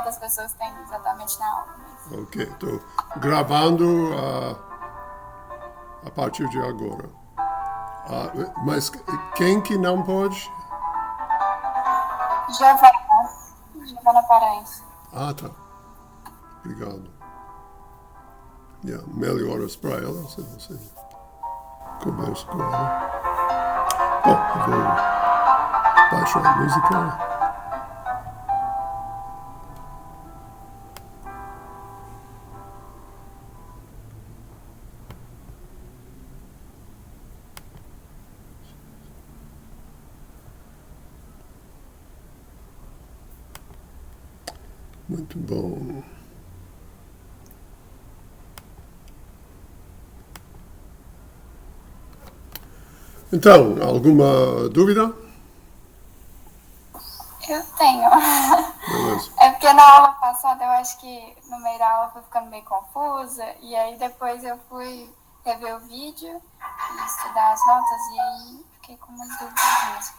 quantas pessoas tem exatamente na aula. Mas... Ok, estou gravando a partir de agora. Mas quem que não pode? Giovana Paranhos. Ah, tá. Obrigado. Melhoras para ela, se você conversa com ela. Bom, eu vou baixar a música. Muito bom. Então, alguma dúvida? Eu tenho. Beleza. É porque na aula passada eu acho que no meio da aula eu fui ficando meio confusa. E aí depois eu fui rever o vídeo e estudar as notas. E aí fiquei com umas dúvidas.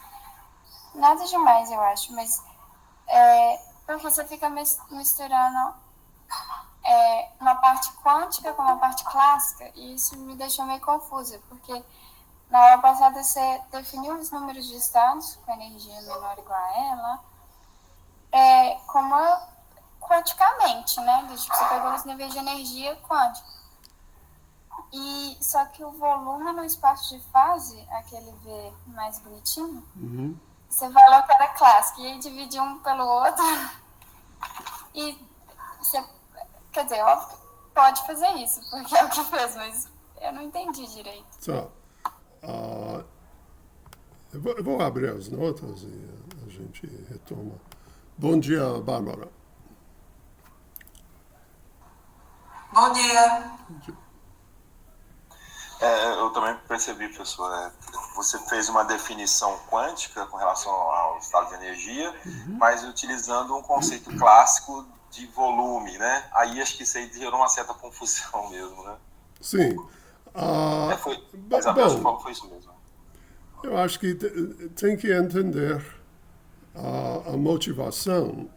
Nada demais, eu acho. Mas porque você fica misturando uma parte quântica com uma parte clássica. E isso me deixou meio confusa. Porque na aula passada você definiu os números de estados com energia menor ou igual a ela, como quanticamente, né? Tipo, você pegou os níveis de energia quântica. E só que o volume no espaço de fase, aquele V mais bonitinho, você falou que era clássico, e aí dividiu um pelo outro. E você, quer dizer, óbvio, pode fazer isso, porque é o que fez, mas eu não entendi direito. Tá. Eu vou abrir as notas e a gente retoma. Bom dia, Bárbara. Bom dia. Eu também percebi, professor, você fez uma definição quântica com relação ao estado de energia, mas utilizando um conceito clássico de volume, né? Aí acho que isso aí gerou uma certa confusão mesmo, né? Sim. Mas a Bel falou foi isso mesmo. Eu acho que tem que entender a motivação.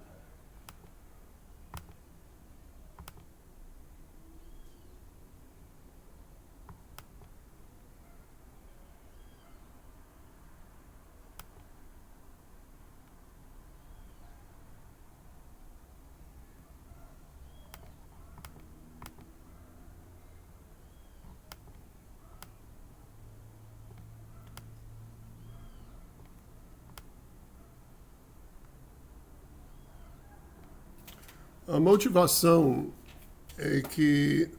A motivação é que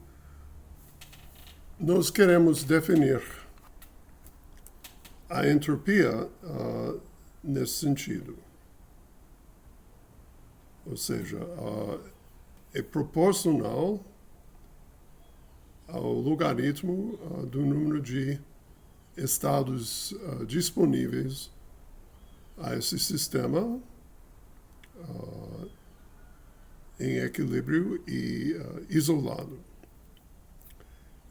nós queremos definir a entropia nesse sentido. Ou seja, é proporcional ao logaritmo do número de estados disponíveis a esse sistema em equilíbrio e isolado.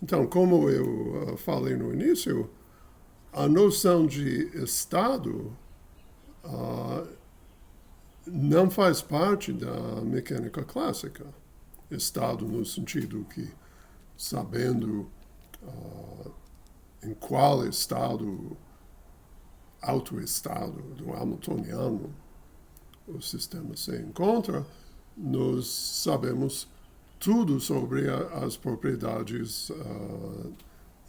Então, como eu falei no início, a noção de estado não faz parte da mecânica clássica. Estado no sentido que, sabendo em qual estado, autoestado do Hamiltoniano, o sistema se encontra, nós sabemos tudo sobre as propriedades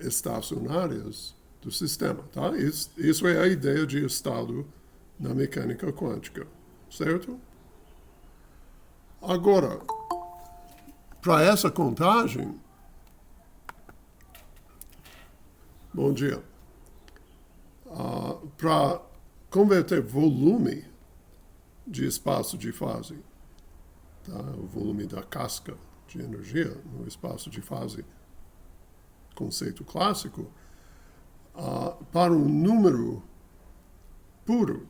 estacionárias do sistema. Tá? Isso é a ideia de estado na mecânica quântica, certo? Agora, para essa contagem, bom dia, para converter volume de espaço de fase, tá? O volume da casca de energia no espaço de fase, conceito clássico, para um número puro,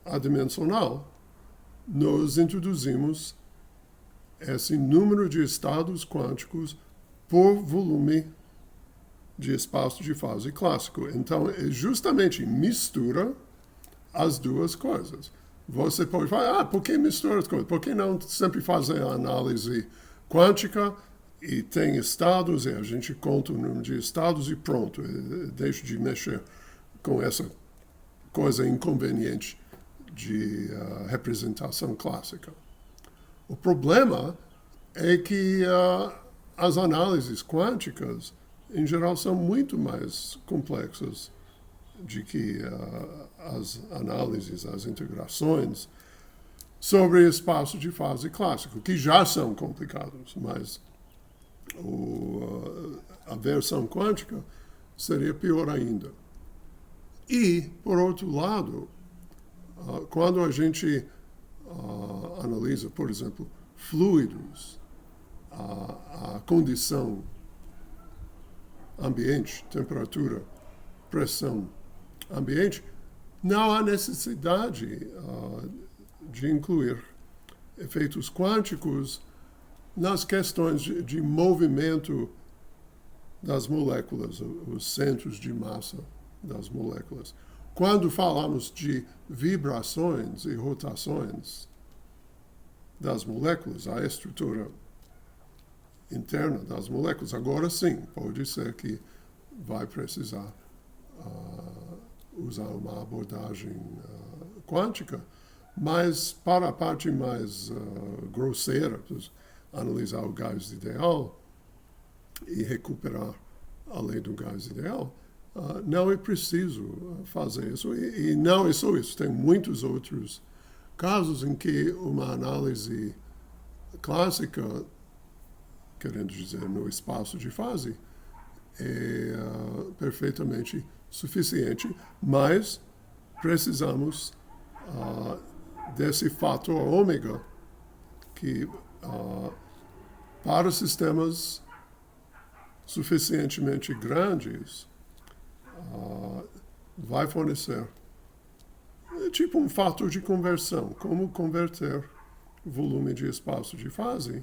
adimensional, nós introduzimos esse número de estados quânticos por volume de espaço de fase clássico. Então, é justamente mistura as duas coisas. você pode falar, por que mistura as coisas? Por que não sempre fazer a análise quântica e tem estados, e a gente conta o número de estados e pronto, deixa de mexer com essa coisa inconveniente de representação clássica. O problema é que as análises quânticas, em geral, são muito mais complexas de que as análises, as integrações sobre espaço de fase clássico, que já são complicados, mas a versão quântica seria pior ainda. E, por outro lado, quando a gente analisa, por exemplo, fluidos, a condição ambiente, temperatura, pressão ambiente, não há necessidade de incluir efeitos quânticos nas questões de movimento das moléculas, os centros de massa das moléculas. Quando falamos de vibrações e rotações das moléculas, a estrutura interna das moléculas, agora sim, pode ser que vai precisar usar uma abordagem quântica, mas para a parte mais grosseira, analisar o gás ideal e recuperar a lei do gás ideal, não é preciso fazer isso. E não é só isso, tem muitos outros casos em que uma análise clássica, querendo dizer, no espaço de fase, é perfeitamente suficiente, mas precisamos desse fator ômega que, para sistemas suficientemente grandes, vai fornecer tipo um fator de conversão, como converter volume de espaço de fase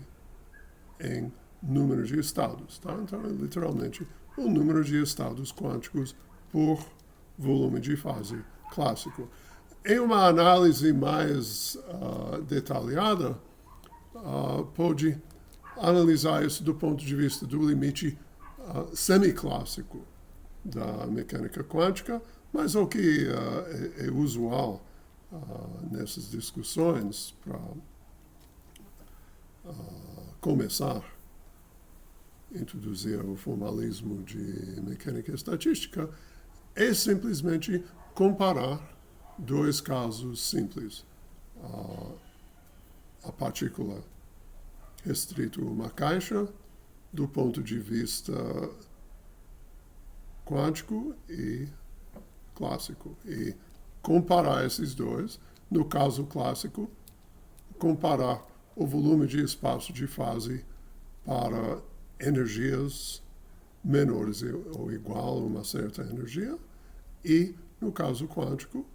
em número de estados. Tá? Então, é literalmente o número de estados quânticos por volume de fase clássico. Em uma análise mais detalhada, pode analisar isso do ponto de vista do limite semiclássico da mecânica quântica, mas o que é usual nessas discussões para começar a introduzir o formalismo de mecânica estatística é simplesmente comparar dois casos simples. A partícula restrita a uma caixa do ponto de vista quântico e clássico. E comparar esses dois, no caso clássico, comparar o volume de espaço de fase para energias menores ou igual a uma certa energia, e, no caso quântico,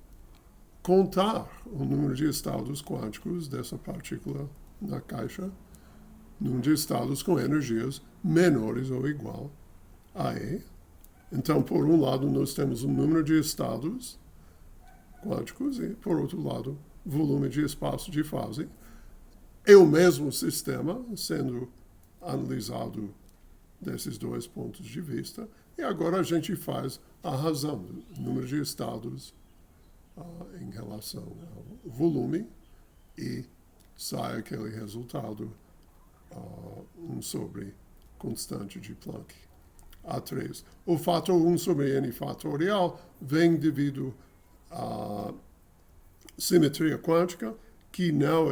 contar o número de estados quânticos dessa partícula na caixa, número de estados com energias menores ou igual a E. Então, por um lado, nós temos o número de estados quânticos e, por outro lado, volume de espaço de fase. É o mesmo sistema sendo analisado desses dois pontos de vista, e agora a gente faz a razão do número de estados em relação ao volume e sai aquele resultado 1 sobre constante de Planck, A3. O fator 1 sobre n fatorial vem devido à simetria quântica, que não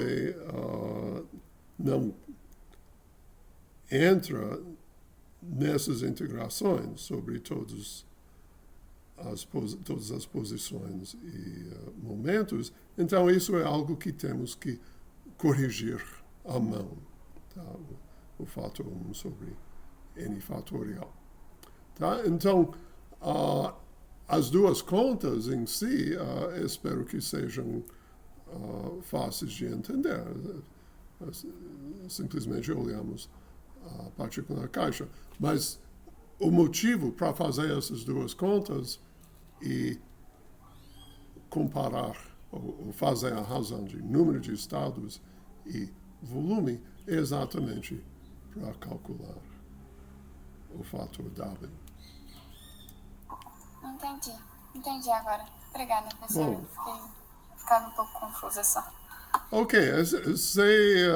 entra nessas integrações sobre todas as posições e momentos. Então, isso é algo que temos que corrigir à mão, tá? O fator 1 sobre n fatorial. Tá? Então, as duas contas em si, espero que sejam fáceis de entender. Simplesmente olhamos a partícula na caixa. Mas o motivo para fazer essas duas contas e comparar ou fazer a razão de número de estados e volume é exatamente para calcular o fator W. Entendi agora. Obrigada, professor. Bom. Fiquei ficando um pouco confusa só. Ok, se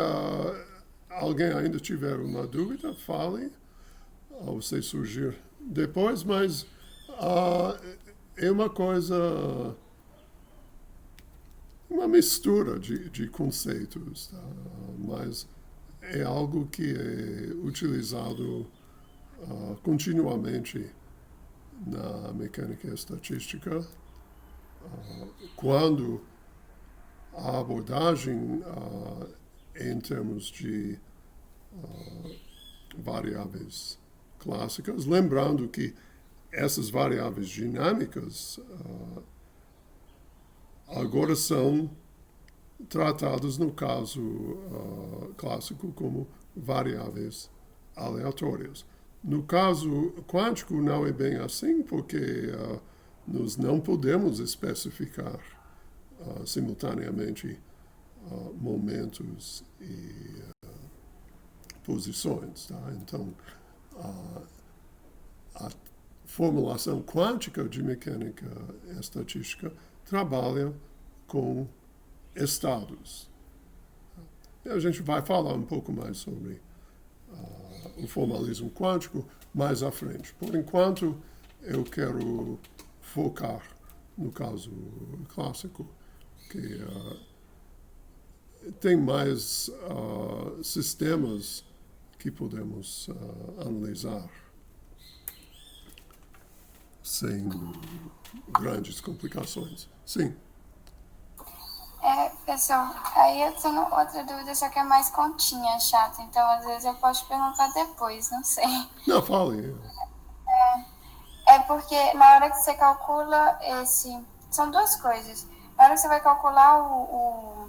alguém ainda tiver uma dúvida, fale, ou se surgir depois, mas é uma coisa, uma mistura de conceitos, tá? Mas é algo que é utilizado continuamente na mecânica estatística, quando a abordagem em termos de variáveis clássicas, lembrando que essas variáveis dinâmicas agora são tratadas no caso clássico como variáveis aleatórias. No caso quântico não é bem assim, porque nós não podemos especificar simultaneamente momentos e posições. Tá? Então, a formulação quântica de mecânica estatística trabalha com estados. E a gente vai falar um pouco mais sobre o formalismo quântico mais à frente. Por enquanto, eu quero focar no caso clássico, que tem mais sistemas que podemos analisar sem grandes complicações. Sim. Pessoal, aí eu tenho outra dúvida, só que é mais continha, chata. Então, às vezes, eu posso perguntar depois, não sei. Não, fale. É porque na hora que você calcula São duas coisas. Na hora que você vai calcular o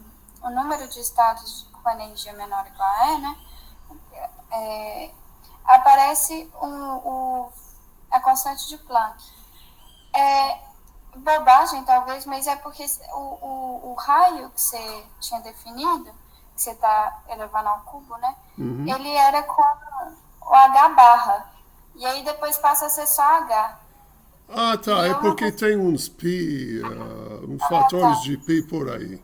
número de estados com energia menor ou igual a E, né? Aparece a constante de Planck. Bobagem, talvez, mas é porque o raio que você tinha definido, que você está elevando ao cubo, né? Uhum. Ele era com o H barra. E aí depois passa a ser só H. Ah, tá. É porque tem uns pi, uns fatores de pi por aí.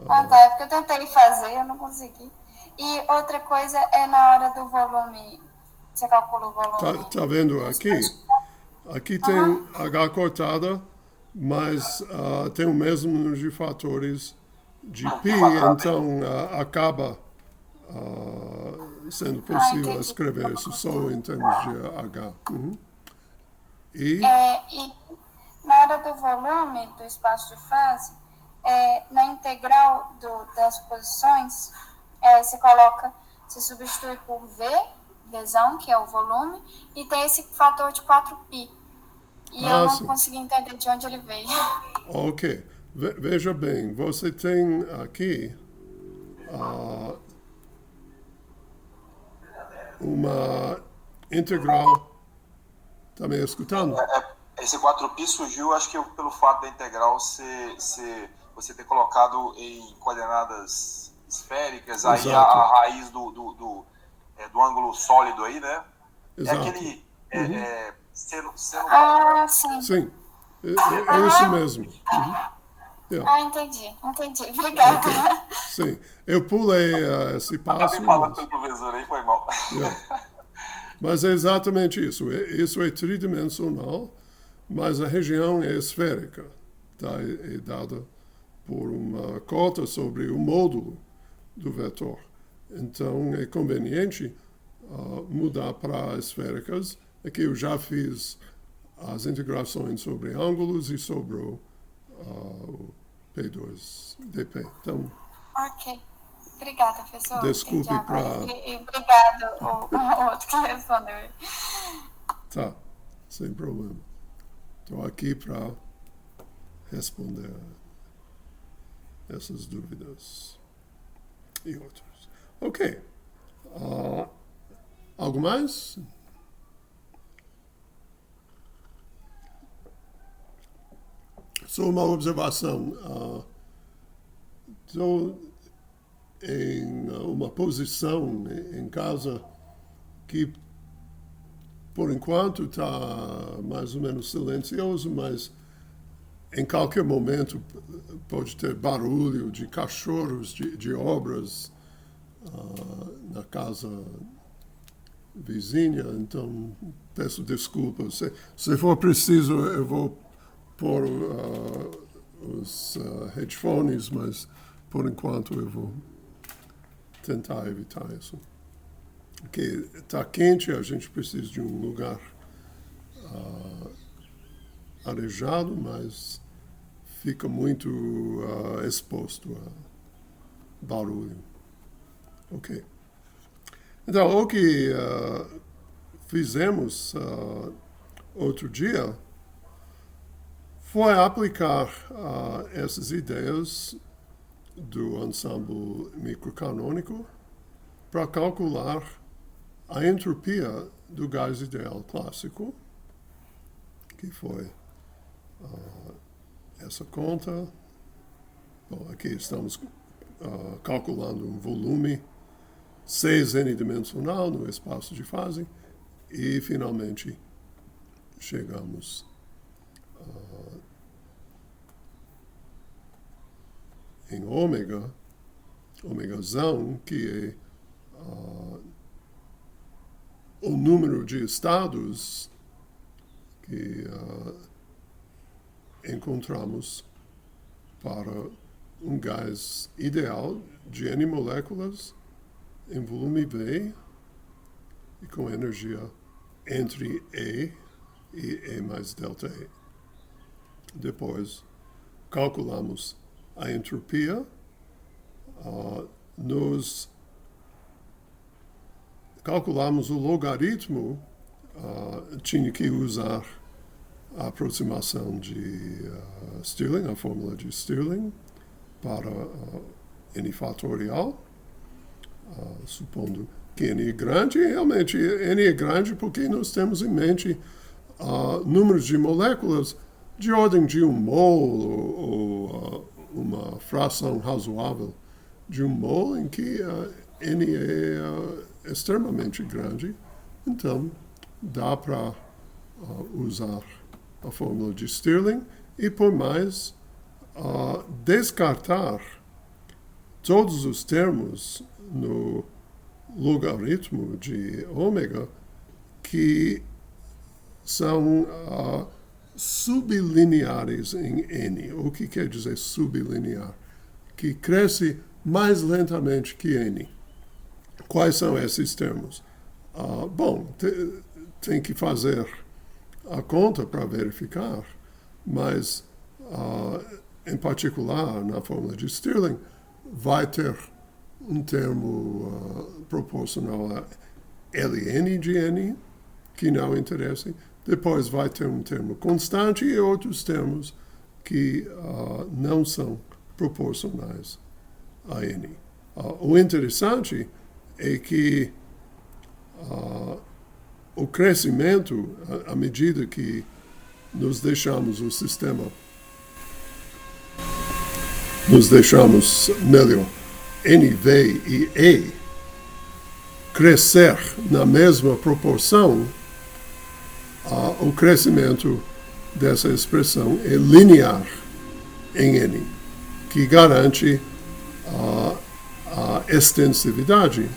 Tá. É porque eu tentei fazer, eu não consegui. E outra coisa é na hora do volume. Você calcula o volume. Tá vendo aqui? Aqui tem H cortada, mas tem o mesmo número de fatores de pi, então acaba sendo possível escrever isso só em termos de H. Uhum. E na hora do volume do espaço de fase, na integral das posições, você substitui por Vzão, que é o volume, e tem esse fator de 4π. E eu não consegui entender de onde ele veio. Ok. Veja bem, você tem aqui uma integral. Está me escutando? Esse 4π surgiu, acho que pelo fato da integral você ter colocado em coordenadas esféricas. Exato. Aí a raiz do ângulo sólido aí, né? Exato. É aquele... Sim. Sim, é isso mesmo. Uhum. Entendi. Obrigada. Okay. Sim, eu pulei esse passo. Acabei falando pelo professor aí, foi mal. Mas é exatamente isso. Isso é tridimensional, mas a região é esférica. Tá? É dada por uma cota sobre o módulo do vetor. Então, é conveniente mudar para esféricas. Aqui eu já fiz as integrações sobre ângulos e sobre o P2DP. Então, ok. Obrigada, professor. Desculpe para... E obrigado o outro que respondeu. Tá, sem problema. Estou aqui para responder essas dúvidas e outras. Ok. Algo mais? Só uma observação. estou em uma posição em casa que, por enquanto, está mais ou menos silencioso, mas em qualquer momento pode ter barulho de cachorros, de obras na casa vizinha, então peço desculpas. Se for preciso, eu vou pôr os headphones, mas por enquanto eu vou tentar evitar isso. Porque está quente, a gente precisa de um lugar arejado, mas fica muito exposto a barulho. Ok. Então, o que fizemos outro dia foi aplicar essas ideias do ensemble microcanônico para calcular a entropia do gás ideal clássico, que foi essa conta. Bom, aqui estamos calculando um volume 6n dimensional no espaço de fase e finalmente chegamos em ômegazão, que é o número de estados que encontramos para um gás ideal de N moléculas em volume V e com energia entre E e E mais delta E. Depois, calculamos a entropia, nós calculamos o logaritmo, tinha que usar a aproximação de Stirling, a fórmula de Stirling, para N fatorial, supondo que N é grande. Realmente N é grande porque nós temos em mente números de moléculas de ordem de 1 mol ou uma fração razoável de 1 mol, em que N é extremamente grande. Então, dá para usar a fórmula de Stirling e, por mais, descartar todos os termos no logaritmo de ômega que são sublineares em N. O que quer dizer sublinear? Que cresce mais lentamente que N. Quais são esses termos? Bom, tem que fazer a conta para verificar, mas, em particular, na fórmula de Stirling, vai ter um termo proporcional a Ln de N, que não interessa. Depois vai ter um termo constante e outros termos que não são proporcionais a N. O interessante é que o crescimento, à medida que nos deixamos o sistema, melhor, NV e E crescer na mesma proporção, o crescimento dessa expressão é linear em N, que garante a extensividade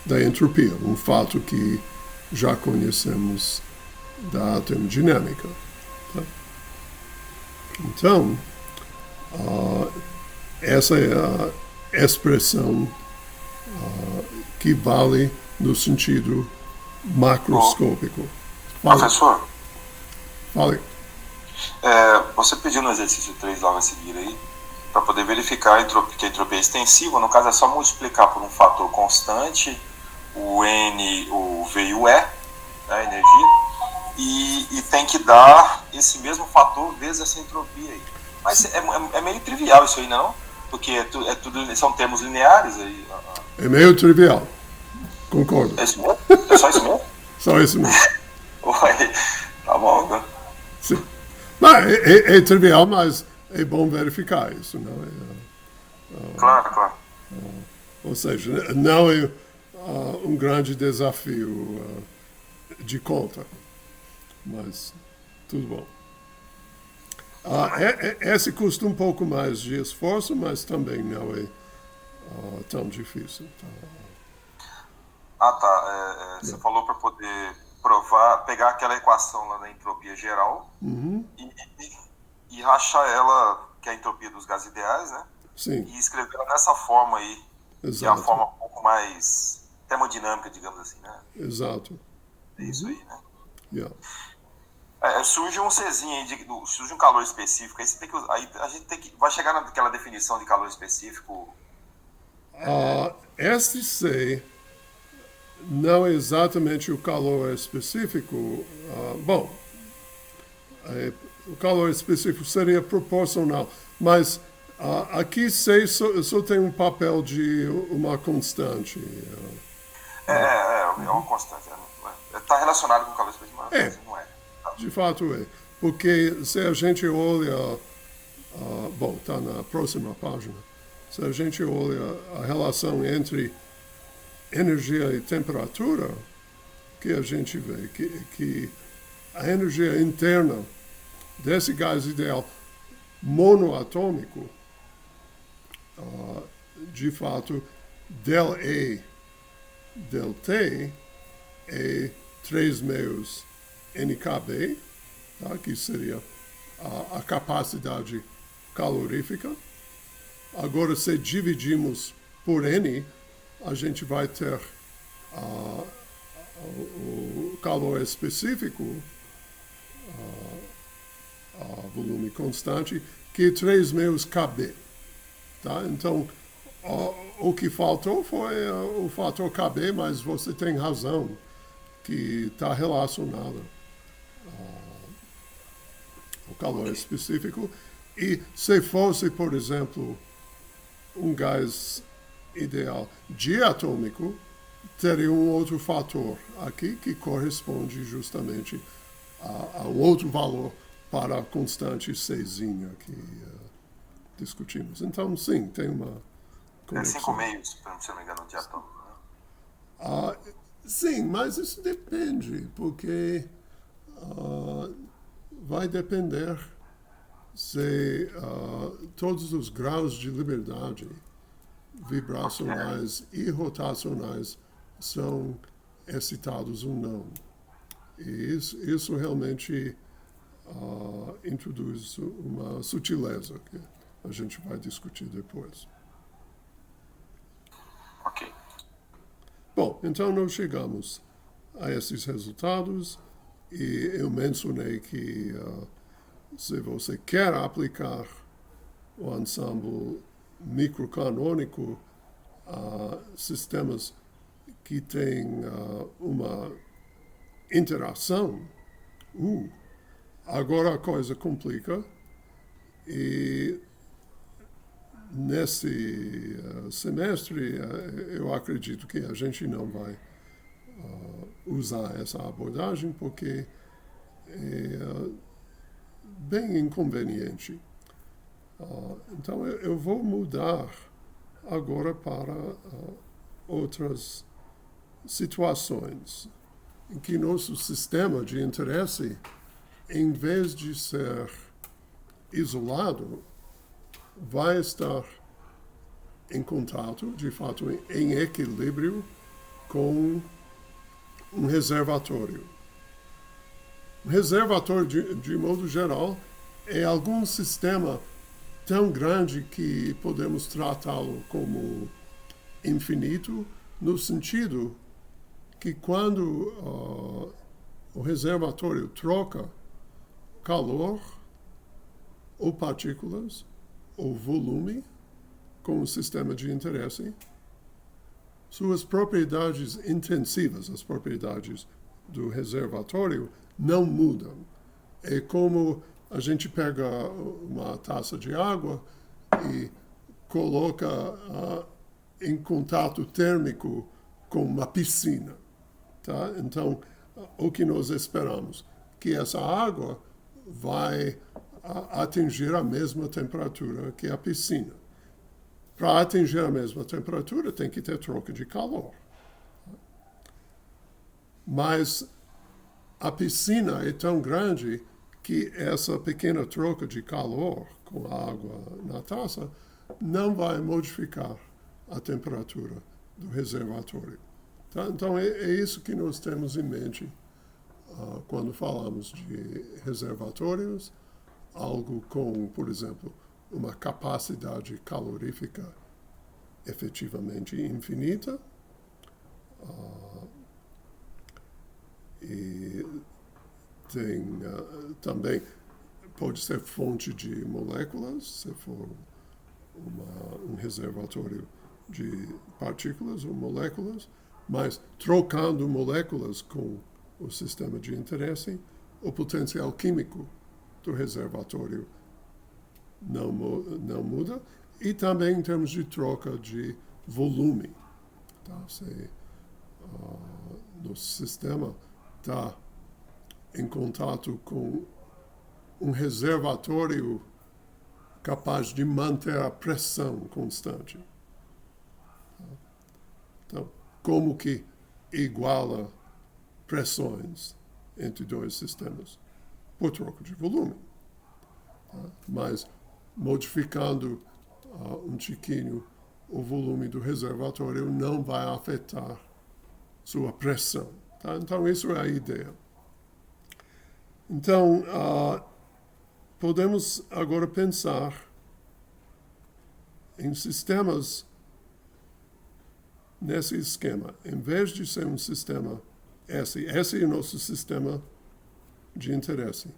da entropia, um fato que já conhecemos da termodinâmica. Tá? Então, essa é a expressão que vale no sentido macroscópico. Professor, Fale. Você pediu no exercício 3 logo a seguir aí, para poder verificar que a entropia é extensiva. No caso, é só multiplicar por um fator constante, o N, o V e o E, né, a energia, e tem que dar esse mesmo fator vezes essa entropia aí. Mas é meio trivial isso aí, não? Porque são termos lineares aí. É meio trivial. Concordo. É isso mesmo? É só isso mesmo? Só isso mesmo. Ué, tá bom, né? Sim. Mas é trivial, mas é bom verificar isso, não é? Claro, claro. Ou seja, não é um grande desafio de conta, mas tudo bom. Esse custa um pouco mais de esforço, mas também não é tão difícil. Ah, tá. Você falou para poder provar, pegar aquela equação lá da entropia geral e rachar ela, que é a entropia dos gases ideais, né? Sim, E escrever ela nessa forma aí, que é a exato, forma um pouco mais termodinâmica, digamos assim, né? exato. É isso aí, né? Yeah. Surge um Czinho aí, surge um calor específico, aí, você tem que, aí a gente vai chegar naquela definição de calor específico. Este C não é exatamente o calor específico. Bom, o calor específico seria proporcional, mas aqui C só tem um papel de uma constante. É uma constante. Está relacionado com o calor específico, mas não é. De fato é. Porque se a gente olha, bom, está na próxima página, se a gente olha a relação entre energia e temperatura, que a gente vê que a energia interna desse gás ideal monoatômico, de fato, del E, del T é 3 meus NKB, tá? Que seria a capacidade calorífica. Agora, se dividimos por N, a gente vai ter o calor específico, volume constante, que é 3 meus KB. Tá? Então, o que faltou foi o fator KB, mas você tem razão que está relacionado ao calor específico. E se fosse, por exemplo, um gás ideal diatômico, teria um outro fator aqui que corresponde justamente a um outro valor para a constante Czinha que discutimos. Então, sim, tem uma conexão. 5 meios, se não me engano, diatômico. Né? Sim, mas isso depende, porque vai depender se todos os graus de liberdade vibracionais e rotacionais são excitados ou não. E isso realmente introduz uma sutileza que a gente vai discutir depois. Ok. Bom, então nós chegamos a esses resultados e eu mencionei que se você quer aplicar o ensemble microcanônico a sistemas que têm uma interação, agora a coisa complica e nesse semestre eu acredito que a gente não vai usar essa abordagem porque é bem inconveniente. Então eu vou mudar agora para outras situações em que nosso sistema de interesse, em vez de ser isolado, vai estar em contato, de fato, em equilíbrio com um reservatório. Um reservatório, de modo geral, é algum sistema tão grande que podemos tratá-lo como infinito, no sentido que quando o reservatório troca calor ou partículas ou volume com o sistema de interesse, suas propriedades intensivas, as propriedades do reservatório, não mudam. É como a gente pega uma taça de água e coloca em contato térmico com uma piscina. Tá? Então, o que nós esperamos? Que essa água vai atingir a mesma temperatura que a piscina. para atingir a mesma temperatura, tem que ter troca de calor. Mas a piscina é tão grande que essa pequena troca de calor com a água na taça não vai modificar a temperatura do reservatório. Tá? Então, é isso que nós temos em mente quando falamos de reservatórios, algo com, por exemplo, uma capacidade calorífica efetivamente infinita, e tem também, pode ser fonte de moléculas, se for um reservatório de partículas ou moléculas, mas trocando moléculas com o sistema de interesse, o potencial químico do reservatório não muda, e também em termos de troca de volume. Tá? Se no sistema está em contato com um reservatório capaz de manter a pressão constante. Então, como que iguala pressões entre dois sistemas? Por troca de volume. Mas modificando um tiquinho o volume do reservatório não vai afetar sua pressão. Tá? Então, isso é a ideia. Então, podemos agora pensar em sistemas nesse esquema. Em vez de ser um sistema esse é o nosso sistema de interesse.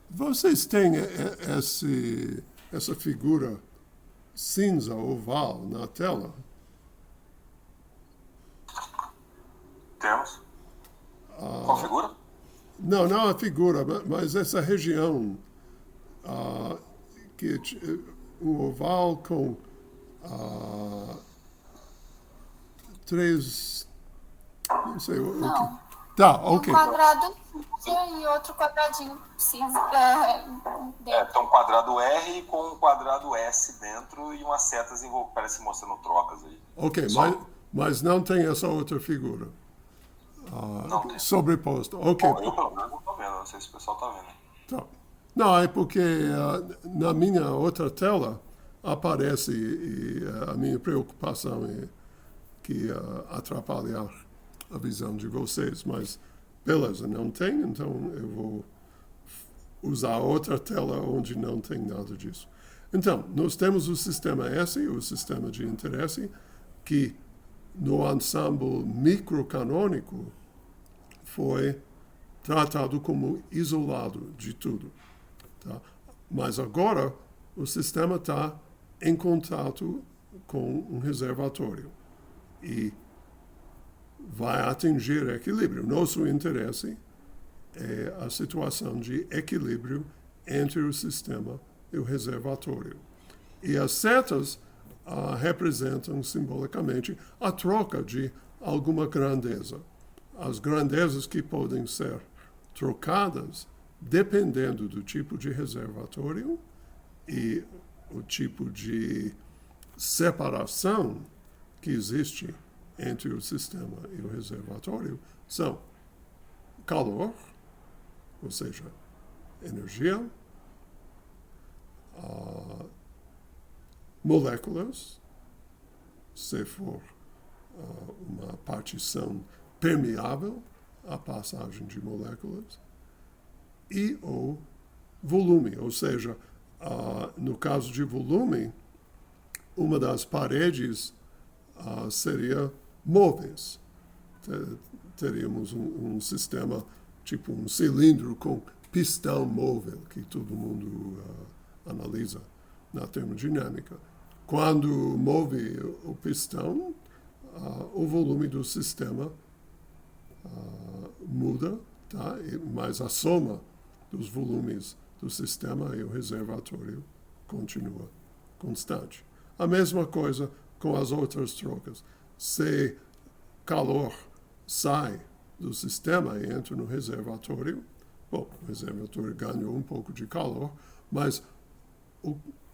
Vocês têm essa figura cinza oval na tela? Temos. Qual figura? Não a figura, mas essa região que é um oval com três... Não sei o que... Tá, ok. Um quadrado e outro quadradinho cinza. Tem um quadrado R com um quadrado S dentro e umas setas parece mostrando trocas aí. Ok, mas não tem essa outra figura sobreposta. Ok. Bom, eu pelo menos não estou vendo, não sei se o pessoal está vendo. Tá. Não, é porque na minha outra tela aparece e a minha preocupação é que atrapalhar a visão de vocês, mas beleza, não tem, então eu vou usar outra tela onde não tem nada disso. Então, nós temos o sistema S, o sistema de interesse, que no ensemble microcanônico foi tratado como isolado de tudo. Tá? Mas agora o sistema está em contato com um reservatório e vai atingir equilíbrio. Nosso interesse é a situação de equilíbrio entre o sistema e o reservatório. E as setas representam simbolicamente a troca de alguma grandeza. As grandezas que podem ser trocadas dependendo do tipo de reservatório e o tipo de separação que existe entre o sistema e o reservatório são calor, ou seja, energia, moléculas, se for uma partição permeável à passagem de moléculas, e o volume, ou seja, no caso de volume, uma das paredes seria móveis. Teríamos um sistema, tipo um cilindro com pistão móvel, que todo mundo analisa na termodinâmica. Quando move o pistão, o volume do sistema muda, tá? Mas a soma dos volumes do sistema e o reservatório continua constante. A mesma coisa com as outras trocas. Se calor sai do sistema e entra no reservatório, Bom, o reservatório ganhou um pouco de calor, mas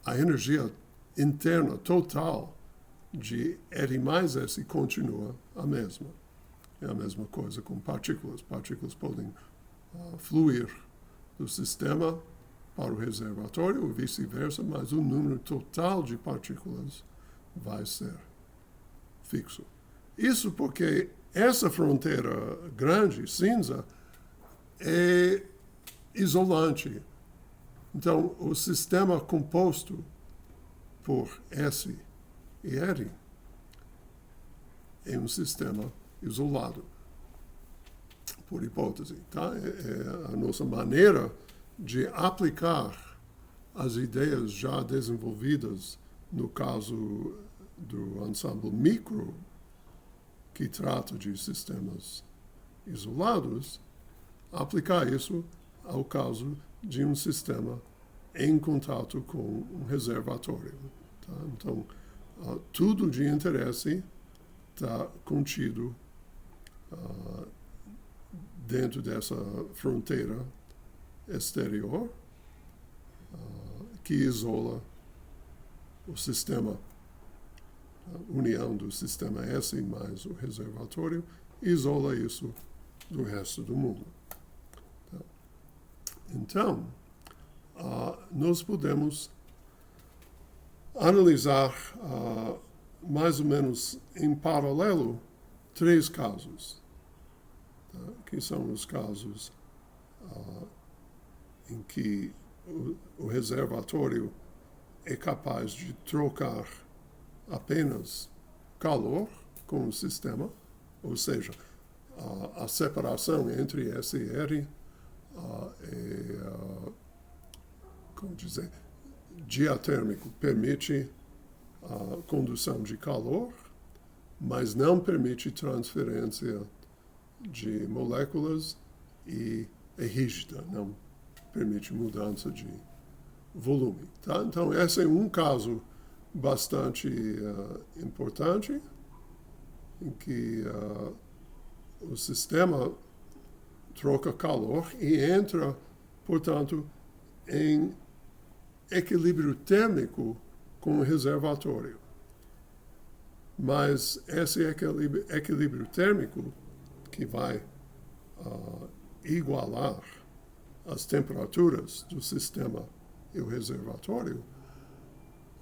a energia interna total de R mais S continua a mesma. É a mesma coisa com partículas. Partículas podem fluir do sistema para o reservatório ou vice-versa, mas o número total de partículas vai ser fixo. Isso porque essa fronteira grande, cinza, é isolante. Então, o sistema composto por S e R é um sistema isolado, por hipótese. Tá? É a nossa maneira de aplicar as ideias já desenvolvidas no caso do ensemble micro, que trata de sistemas isolados, aplicar isso ao caso de um sistema em contato com um reservatório. Tá? Então, tudo de interesse está contido dentro dessa fronteira exterior que isola o sistema, a união do sistema S mais o reservatório, isola isso do resto do mundo. Tá? Então, nós podemos analisar mais ou menos em paralelo 3 casos, tá? Que são os casos em que o reservatório é capaz de trocar apenas calor com o sistema, ou seja, a separação entre S e R é, como dizer, diatérmico, permite a condução de calor, mas não permite transferência de moléculas e é rígida, não permite mudança de volume. Tá? Então, esse é um caso bastante importante, em que o sistema troca calor e entra, portanto, em equilíbrio térmico com o reservatório. Mas esse equilíbrio térmico, que vai igualar as temperaturas do sistema e o reservatório,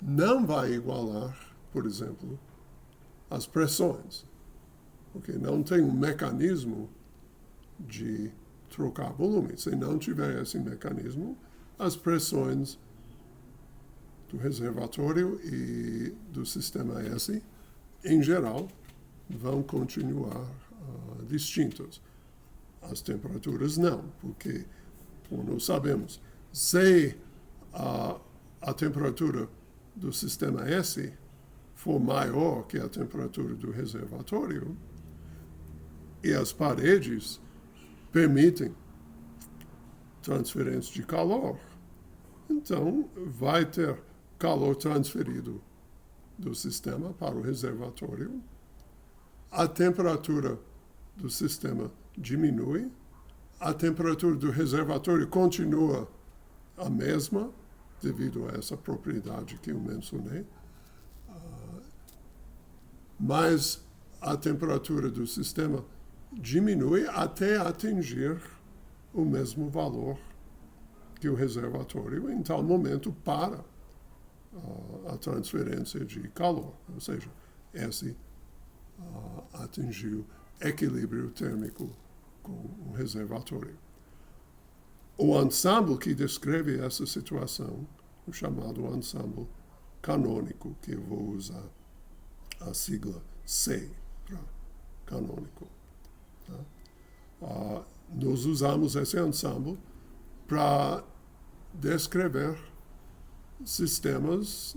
não vai igualar, por exemplo, as pressões, porque não tem um mecanismo de trocar volume. Se não tiver esse mecanismo, as pressões do reservatório e do sistema S, em geral, vão continuar distintas. As temperaturas não, porque, como nós sabemos, se a temperatura do sistema S for maior que a temperatura do reservatório e as paredes permitem transferência de calor, então vai ter calor transferido do sistema para o reservatório, a temperatura do sistema diminui, a temperatura do reservatório continua a mesma, devido a essa propriedade que eu mencionei, mas a temperatura do sistema diminui até atingir o mesmo valor que o reservatório. Em tal momento, para a transferência de calor, ou seja, esse atingiu equilíbrio térmico com o reservatório. O ensemble que descreve essa situação, o chamado ensemble canônico, que eu vou usar a sigla C para canônico. Tá? Nós usamos esse ensemble para descrever sistemas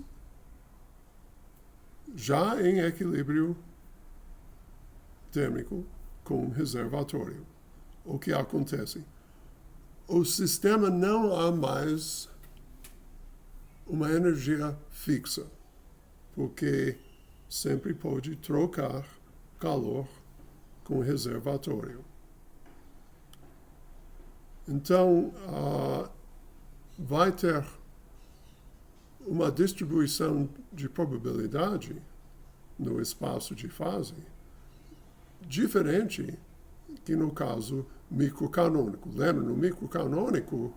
já em equilíbrio térmico com reservatório. O que acontece? O sistema não há mais uma energia fixa, porque sempre pode trocar calor com reservatório. Então, vai ter uma distribuição de probabilidade no espaço de fase diferente que no caso microcanônico. Lembra, no microcanônico,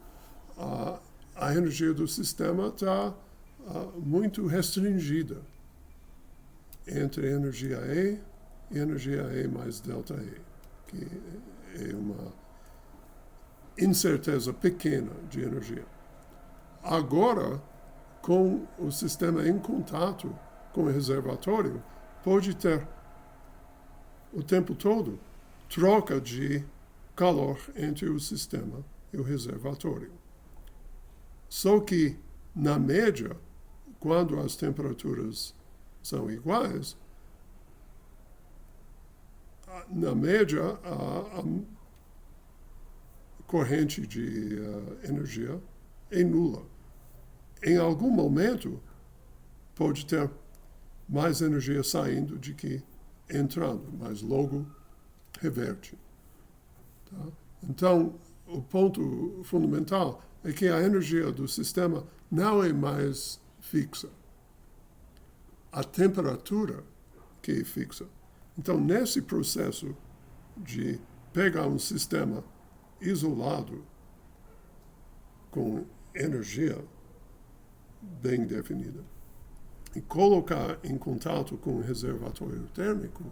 a energia do sistema está muito restringida entre energia E e energia E mais delta E, que é uma incerteza pequena de energia. Agora, com o sistema em contato com o reservatório, pode ter o tempo todo troca de calor entre o sistema e o reservatório. Só que, na média, quando as temperaturas são iguais, na média, a corrente de energia é nula. Em algum momento, pode ter mais energia saindo do que entrando, mas logo reverte. Tá? Então, o ponto fundamental é que a energia do sistema não é mais fixa. A temperatura que é fixa. Então, nesse processo de pegar um sistema isolado com energia bem definida e colocar em contato com o reservatório térmico,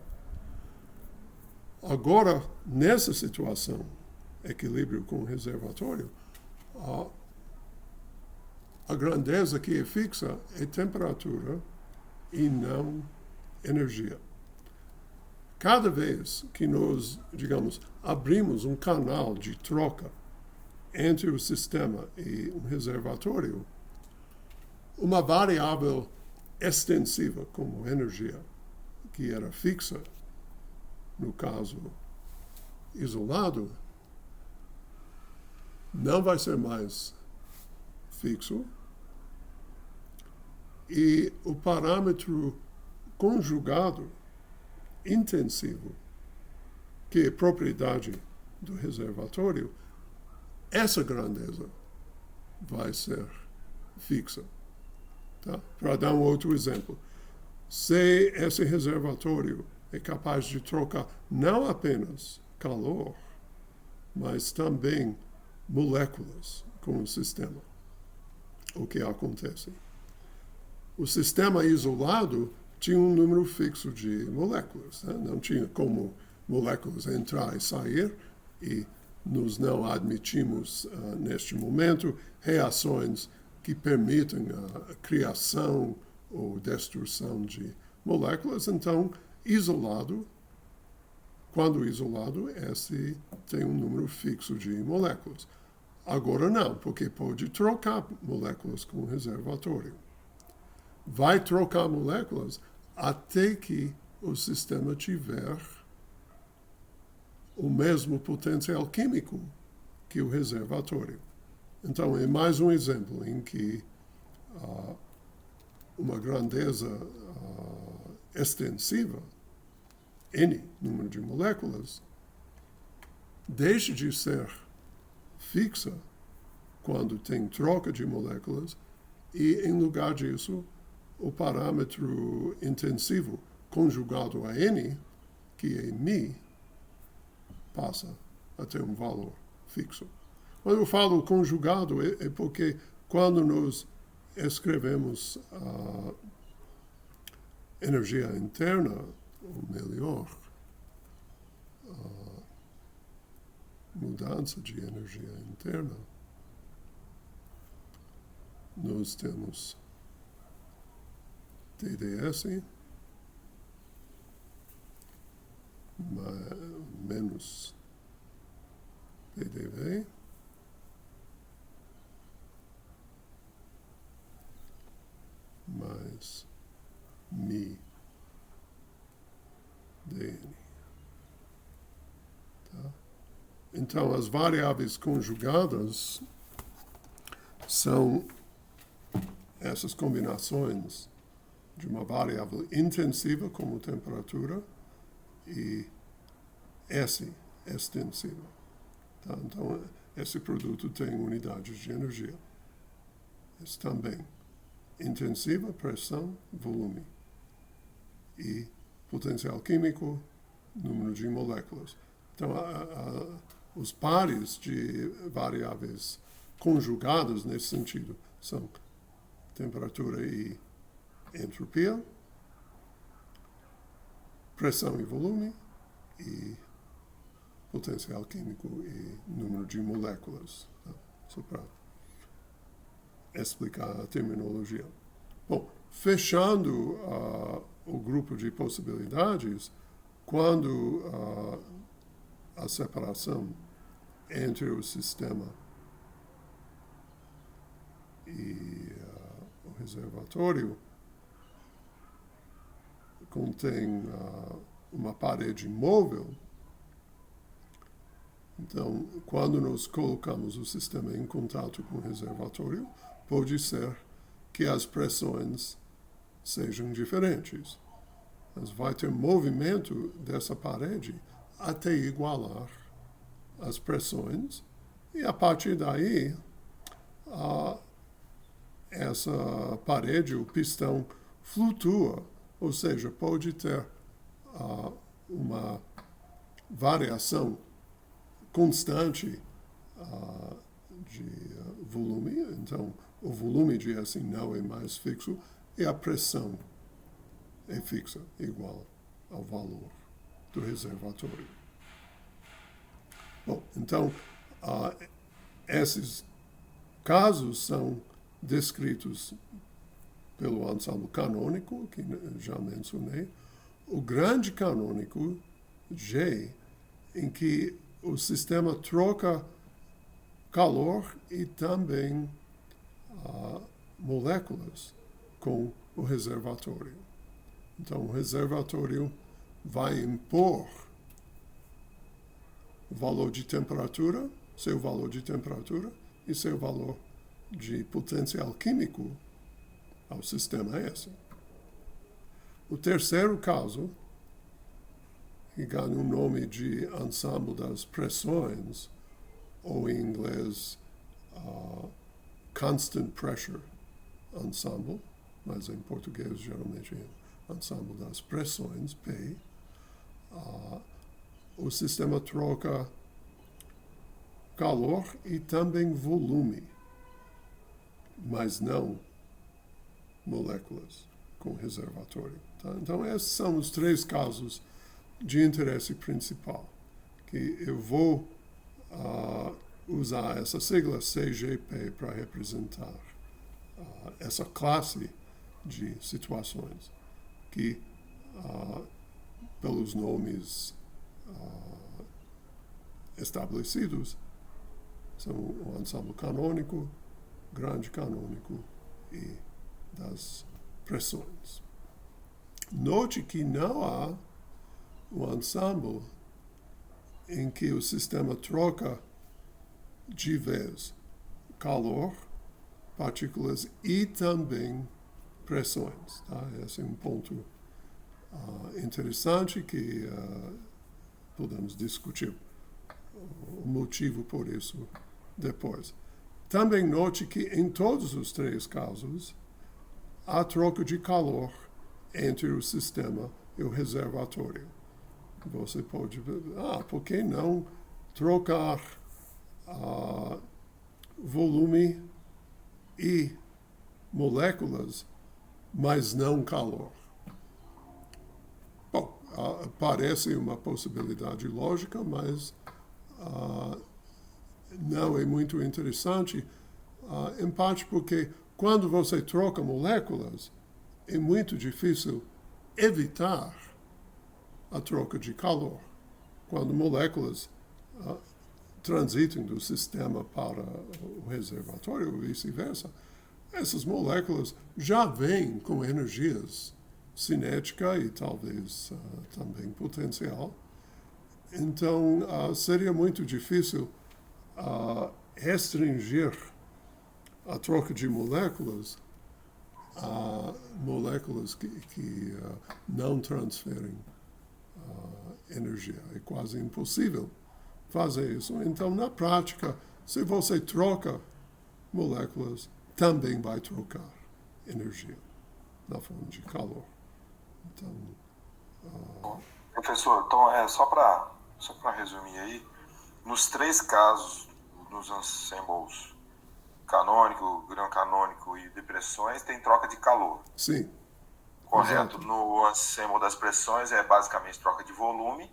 agora, nessa situação, equilíbrio com o reservatório, a grandeza que é fixa é temperatura e não energia. Cada vez que nós, digamos, abrimos um canal de troca entre o sistema e o reservatório, uma variável extensiva como energia, que era fixa, no caso isolado, não vai ser mais fixo, e o parâmetro conjugado intensivo, que é propriedade do reservatório, essa grandeza vai ser fixa. Tá? Para dar um outro exemplo, se esse reservatório é capaz de trocar não apenas calor, mas também moléculas com o sistema, o que acontece? O sistema isolado tinha um número fixo de moléculas, né? Não tinha como moléculas entrar e sair, e nós não admitimos, neste momento, reações que permitem a criação ou destruição de moléculas. Então, isolado, quando isolado, esse tem um número fixo de moléculas. Agora não, porque pode trocar moléculas com o reservatório. Vai trocar moléculas até que o sistema tiver o mesmo potencial químico que o reservatório. Então, é mais um exemplo em que uma grandeza extensiva, N número de moléculas, deixa de ser fixa quando tem troca de moléculas e, em lugar disso, o parâmetro intensivo conjugado a N, que é μ, passa a ter um valor fixo. Quando eu falo conjugado, é porque quando nós escrevemos a energia interna, ou melhor, a mudança de energia interna, nós temos TdS menos PDV mais μ dN. Tá? Então, as variáveis conjugadas são essas combinações de uma variável intensiva, como temperatura, e S extensiva. Tá? Então, esse produto tem unidades de energia. É também intensiva, pressão, volume. E potencial químico, número de moléculas. Então, os pares de variáveis conjugados nesse sentido são temperatura e entropia, pressão e volume, e potencial químico e número de moléculas. Tá? Só para explicar a terminologia. Bom, fechando o grupo de possibilidades, quando a separação entre o sistema e o reservatório contém uma parede móvel, então, quando nós colocamos o sistema em contato com o reservatório, pode ser que as pressões sejam diferentes. Mas vai ter movimento dessa parede até igualar as pressões, e a partir daí, essa parede, o pistão, flutua, ou seja, pode ter uma variação constante de volume. Então, o volume de assim não é mais fixo e a pressão é fixa, igual ao valor do reservatório. Bom, então, esses casos são descritos pelo ensemble canônico, que já mencionei, o grande canônico G, em que o sistema troca calor e também moléculas com o reservatório. Então, o reservatório vai impor o valor de temperatura, seu valor de temperatura e seu valor de potencial químico ao sistema S. O terceiro caso, que ganha o nome de ensemble das pressões, ou em inglês constant pressure ensemble, mas em português geralmente é ensemble das pressões, P. O sistema troca calor e também volume, mas não moléculas com reservatório. Tá? Então, esses são os três casos de interesse principal, que eu vou usar essa sigla CGP para representar essa classe de situações que, pelos nomes estabelecidos, são o ensemble canônico, grande canônico e das pressões. Note que não há um ensemble em que o sistema troca de vez calor, partículas e também pressões. Tá? Esse é um ponto interessante que podemos discutir o motivo por isso depois. Também note que em todos os três casos há troca de calor entre o sistema e o reservatório. Você pode ver, por que não trocar volume e moléculas, mas não calor? Bom, parece uma possibilidade lógica, mas não é muito interessante, em parte porque quando você troca moléculas, é muito difícil evitar a troca de calor. Quando moléculas transitam do sistema para o reservatório ou vice-versa, essas moléculas já vêm com energias cinética e talvez também potencial. Então, seria muito difícil restringir a troca de moléculas a moléculas que não transferem energia. É quase impossível fazer isso. Então, na prática, se você troca moléculas, também vai trocar energia na fonte de calor. Então, professor, então só para resumir aí, nos 3 casos nos ensembles canônico, grão canônico e depressões, tem troca de calor. sim. Correto. Exato. No ensemble das pressões é basicamente troca de volume,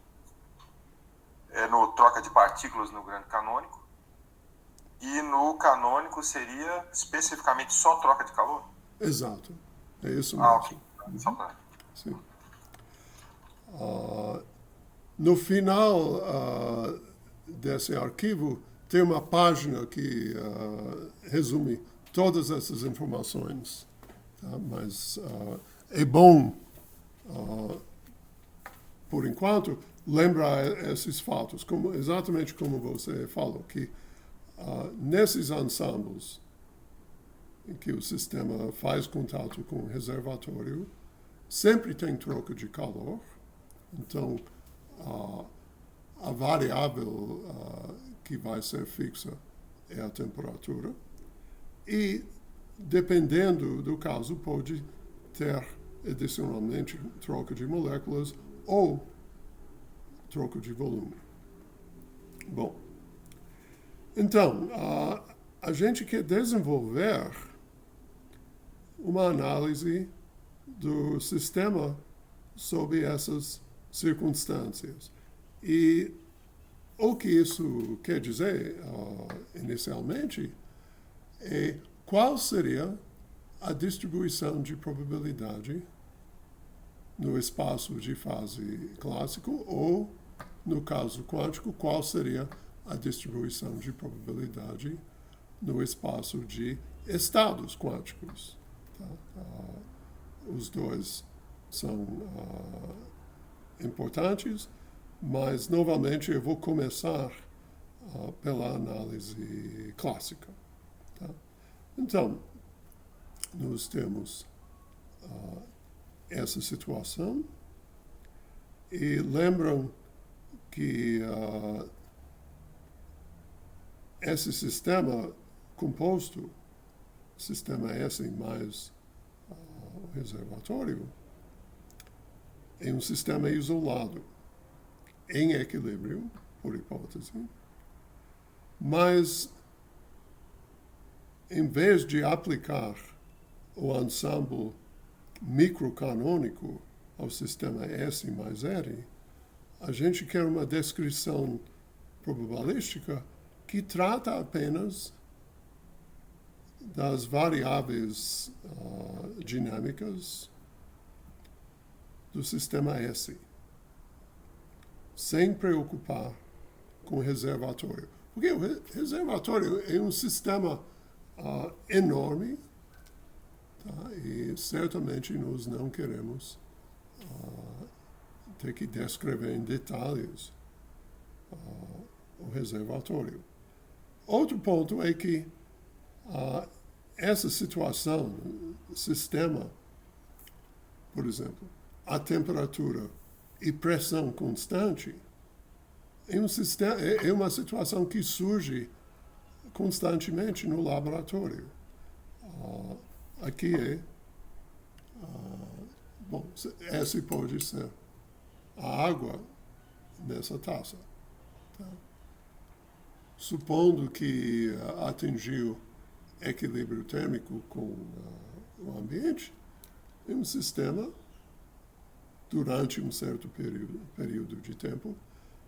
no troca de partículas no grande canônico, e no canônico seria especificamente só troca de calor? Exato. É isso Ah, mesmo. ok. Só para... Sim. No final desse arquivo, tem uma página que resume todas essas informações. Tá? Mas é bom, por enquanto, lembrar esses fatos, exatamente como você falou, que nesses ensembles em que o sistema faz contato com o reservatório, sempre tem troca de calor. Então, a variável que vai ser fixa é a temperatura. E, dependendo do caso, pode ter adicionalmente troca de moléculas ou troca de volume. Bom, então, a gente quer desenvolver uma análise do sistema sob essas circunstâncias. E o que isso quer dizer, inicialmente, é qual seria a distribuição de probabilidade no espaço de fase clássico, ou, no caso quântico, qual seria a distribuição de probabilidade no espaço de estados quânticos. Tá? Os dois são importantes, mas, novamente, eu vou começar pela análise clássica. Tá? Então, nós temos essa situação, e lembram que esse sistema composto, sistema S mais o reservatório, é um sistema isolado, em equilíbrio, por hipótese, mas, em vez de aplicar o ensemble microcanônico ao sistema S mais R, a gente quer uma descrição probabilística que trata apenas das variáveis dinâmicas do sistema S, sem preocupar com o reservatório. Porque o reservatório é um sistema enorme, tá? E certamente nós não queremos ter que descrever em detalhes o reservatório. Outro ponto é que essa situação, sistema, por exemplo, a temperatura e pressão constante, é uma situação que surge constantemente no laboratório. Aqui bom, essa pode ser a água nessa taça. Tá? Supondo que atingiu equilíbrio térmico com o ambiente, é um sistema, durante um certo período de tempo,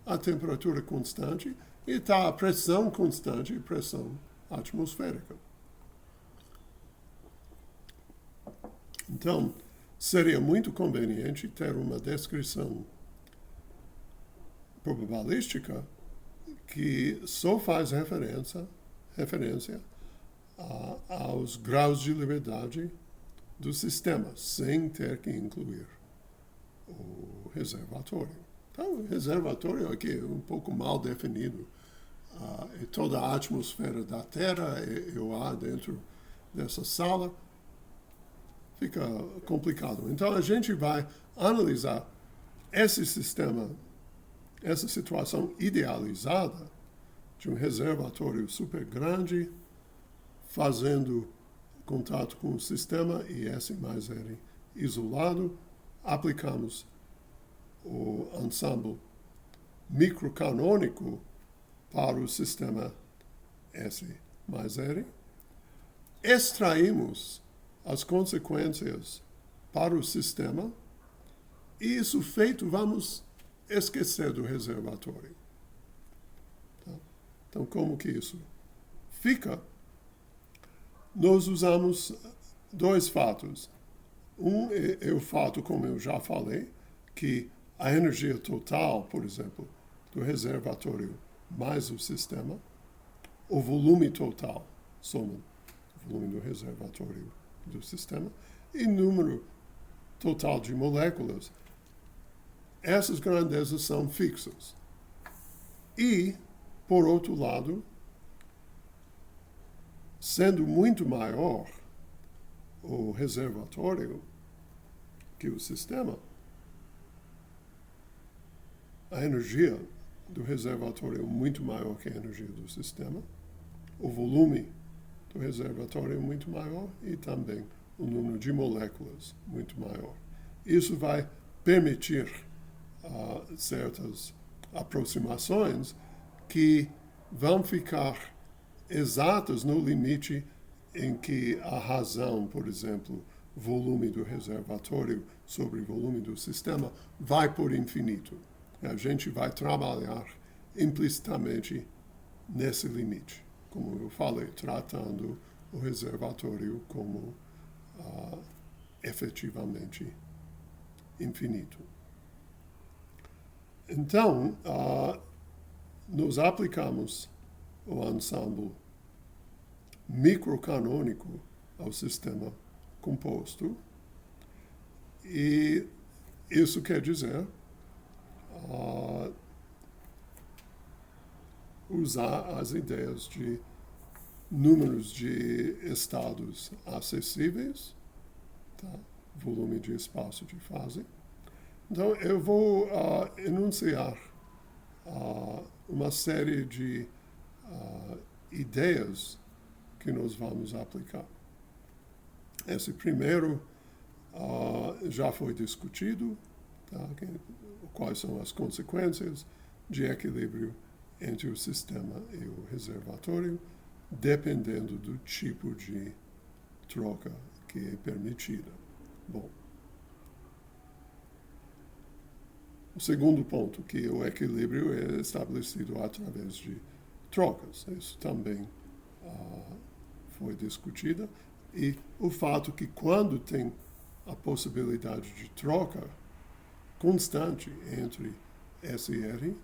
a temperatura constante e está a pressão constante e pressão atmosférica. Então, seria muito conveniente ter uma descrição probabilística que só faz referência aos graus de liberdade do sistema, sem ter que incluir o reservatório. Então, o reservatório aqui é um pouco mal definido. É toda a atmosfera da Terra e o ar dentro dessa sala. Fica complicado. Então, a gente vai analisar esse sistema, essa situação idealizada, de um reservatório super grande, fazendo contato com o sistema e S mais R isolado, aplicamos o ensemble microcanônico para o sistema S mais R, extraímos as consequências para o sistema e isso feito, vamos esquecer do reservatório. Tá? Então, como que isso fica? Nós usamos dois fatos. Um é o fato, como eu já falei, que a energia total, por exemplo, do reservatório mais o sistema, o volume total, soma o volume do reservatório do sistema, e número total de moléculas. Essas grandezas são fixas. E, por outro lado, sendo muito maior o reservatório que o sistema, a energia do reservatório é muito maior que a energia do sistema, o volume do reservatório é muito maior e também o número de moléculas muito maior. Isso vai permitir certas aproximações que vão ficar exatas no limite em que a razão, por exemplo, volume do reservatório sobre volume do sistema, vai por infinito. A gente vai trabalhar implicitamente nesse limite, como eu falei, tratando o reservatório como efetivamente infinito. Então, nós aplicamos o ensemble microcanônico ao sistema composto e isso quer dizer usar as ideias de números de estados acessíveis, tá? Volume de espaço de fase. Então, eu vou enunciar uma série de ideias que nós vamos aplicar. Esse primeiro já foi discutido, tá? Quais são as consequências de equilíbrio entre o sistema e o reservatório, dependendo do tipo de troca que é permitida. Bom, o segundo ponto, que o equilíbrio é estabelecido através de trocas. Isso também foi discutido. E o fato que quando tem a possibilidade de troca constante entre S e R,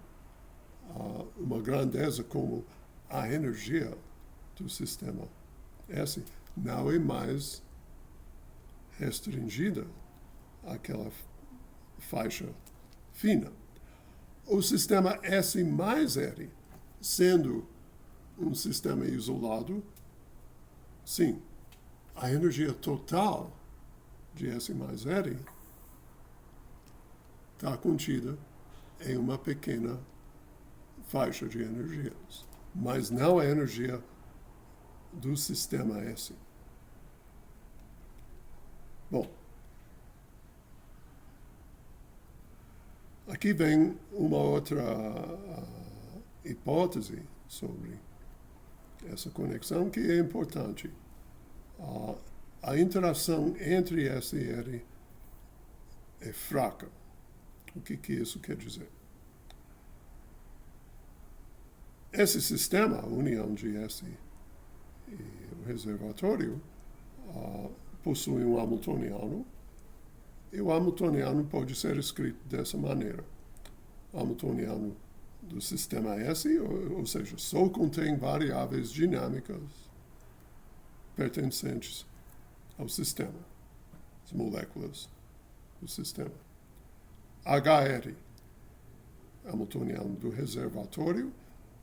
uma grandeza como a energia do sistema S não é mais restringida àquela faixa fina. O sistema S mais R, sendo um sistema isolado, sim, a energia total de S mais R está contida em uma pequena faixa de energias, mas não a energia do sistema S. Bom, aqui vem uma outra hipótese sobre essa conexão que é importante. A interação entre S e R é fraca. O que isso quer dizer? Esse sistema, a união de S e o reservatório, possui um hamiltoniano, e o hamiltoniano pode ser escrito dessa maneira. O hamiltoniano do sistema S, ou seja, só contém variáveis dinâmicas pertencentes ao sistema, as moléculas do sistema. HR, hamiltoniano do reservatório,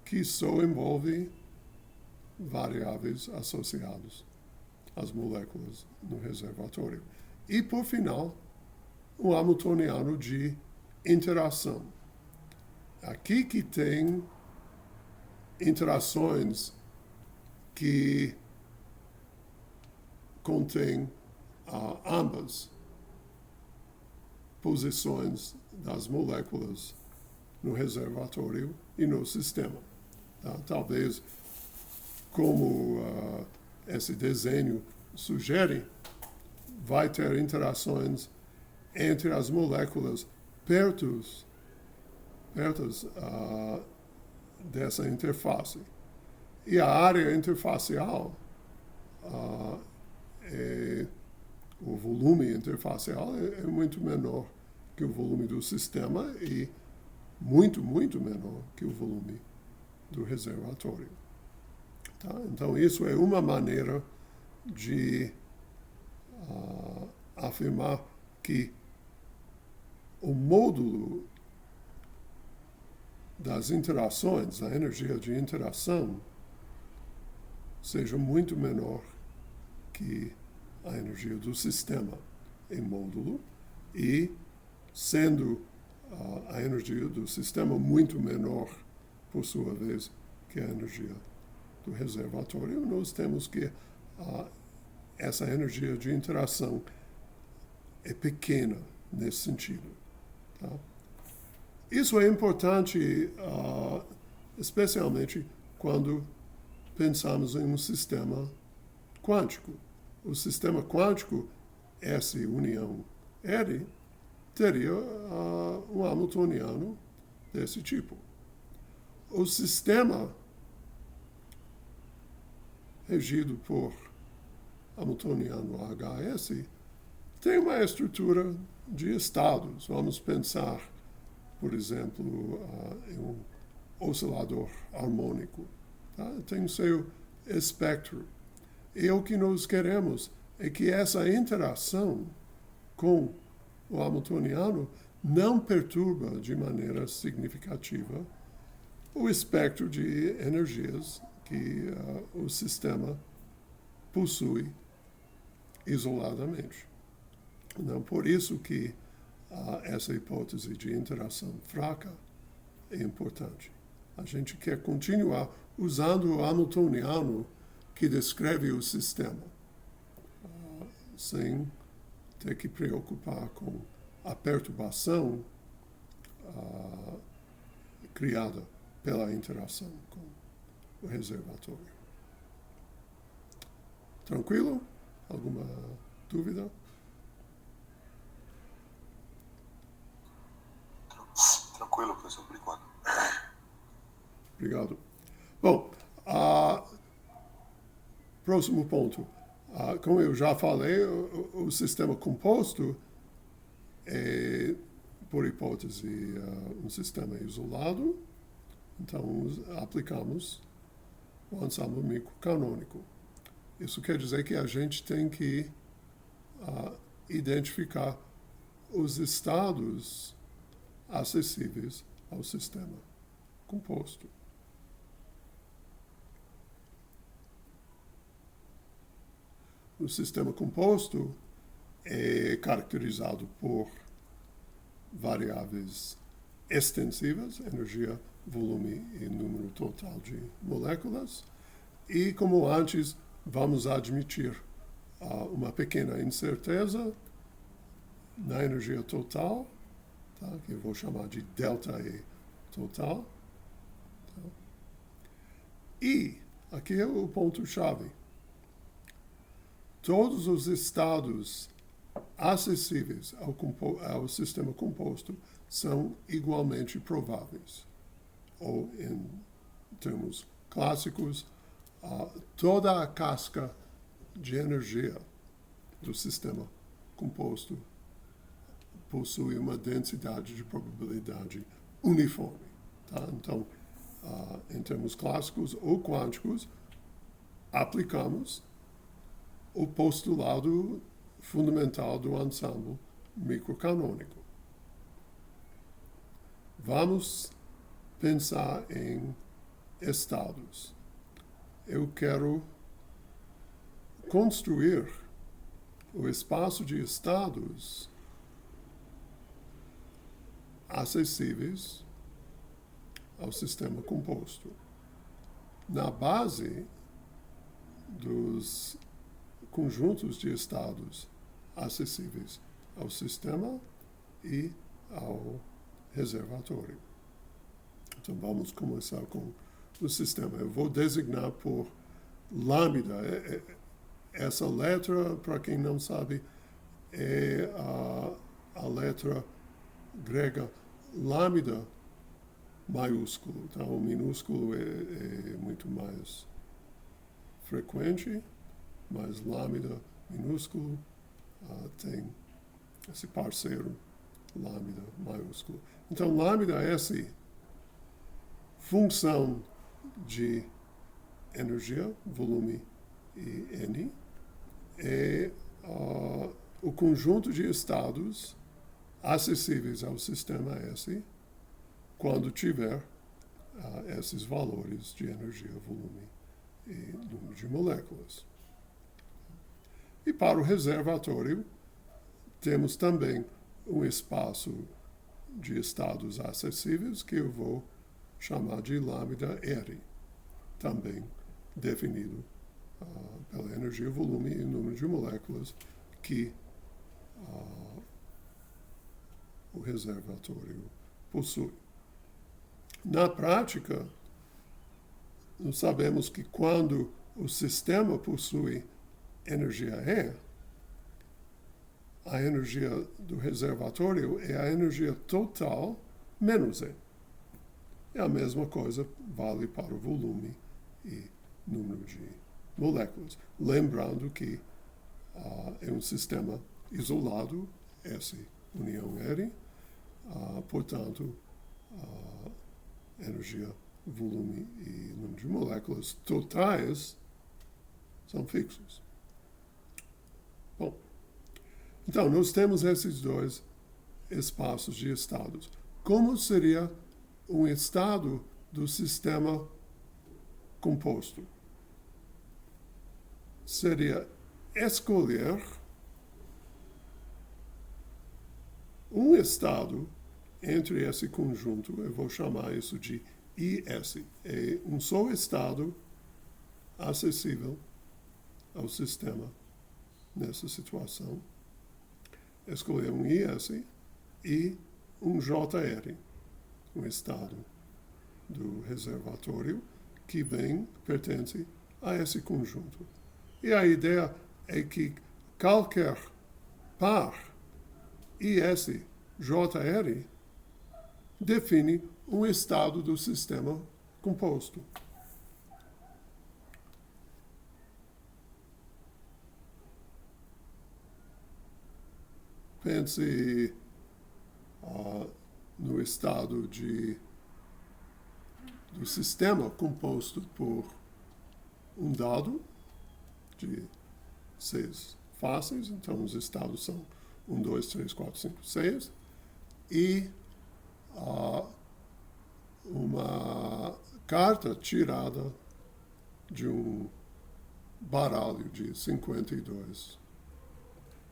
que só envolve variáveis associadas às moléculas no reservatório. E, por final, o hamiltoniano de interação. Aqui que tem interações que contêm ambas posições das moléculas no reservatório e no sistema. Tá? Talvez, como esse desenho sugere, vai ter interações entre as moléculas perto dessa interface. E a área interfacial, o volume interfacial é muito menor que o volume do sistema e muito, muito menor que o volume do reservatório. Tá? Então, isso é uma maneira de afirmar que o módulo das interações, a energia de interação, seja muito menor que a energia do sistema em módulo e, sendo a energia do sistema muito menor, por sua vez, que a energia do reservatório, nós temos que essa energia de interação é pequena nesse sentido. Tá? Isso é importante, especialmente quando pensamos em um sistema quântico. O sistema quântico, S união R, teria um hamiltoniano desse tipo. O sistema regido por hamiltoniano HS tem uma estrutura de estados. Vamos pensar, por exemplo, em um oscilador harmônico. Tá? Tem o seu espectro. E o que nós queremos é que essa interação com o hamiltoniano não perturba de maneira significativa o espectro de energias que o sistema possui isoladamente. Então, por isso que essa hipótese de interação fraca é importante. A gente quer continuar usando o hamiltoniano que descreve o sistema, sem ter que preocupar com a perturbação criada pela interação com o reservatório. Tranquilo? Alguma dúvida? Tranquilo, professor, por enquanto. Obrigado. Bom, próximo ponto. Como eu já falei, o sistema composto é, por hipótese, um sistema isolado. Então, aplicamos o ensemble microcanônico. Isso quer dizer que a gente tem que identificar os estados acessíveis ao sistema composto. O sistema composto é caracterizado por variáveis extensivas, energia, volume e número total de moléculas. E, como antes, vamos admitir uma pequena incerteza na energia total, tá? Que eu vou chamar de delta E total. Tá? E, aqui é o ponto-chave. Todos os estados acessíveis ao sistema composto são igualmente prováveis. Ou, em termos clássicos, toda a casca de energia do sistema composto possui uma densidade de probabilidade uniforme. Tá? Então, em termos clássicos ou quânticos, aplicamos o postulado fundamental do ensemble microcanônico. Vamos pensar em estados. Eu quero construir o espaço de estados acessíveis ao sistema composto. na base dos conjuntos de estados acessíveis ao sistema e ao reservatório. Então vamos começar com o sistema. Eu vou designar por lambda. Essa letra, para quem não sabe, é a letra grega lambda maiúsculo. Então, o minúsculo é muito mais frequente, mas lambda minúsculo tem esse parceiro lambda maiúsculo. Então, lambda S, função de energia, volume e N, é o conjunto de estados acessíveis ao sistema S quando tiver esses valores de energia, volume e número de moléculas. E para o reservatório, temos também um espaço de estados acessíveis que eu vou chamar de lambda R, também definido pela energia, volume e número de moléculas que o reservatório possui. Na prática, nós sabemos que quando o sistema possui energia E, a energia do reservatório é a energia total menos E. E a mesma coisa vale para o volume e número de moléculas. Lembrando que é um sistema isolado, S união R, portanto, energia, volume e número de moléculas totais são fixos. Bom, então, nós temos esses dois espaços de estados. Como seria um estado do sistema composto? Seria escolher um estado entre esse conjunto, eu vou chamar isso de IS, é um só estado acessível ao sistema nessa situação. Escolher um IS e um JR, um estado do reservatório que pertence a esse conjunto. E a ideia é que qualquer par IS-JR define um estado do sistema composto. Pense no estado do sistema composto por um dado de 6 faces, então os estados são 1, 2, 3, 4, 5, 6, e uma carta tirada de um baralho de 52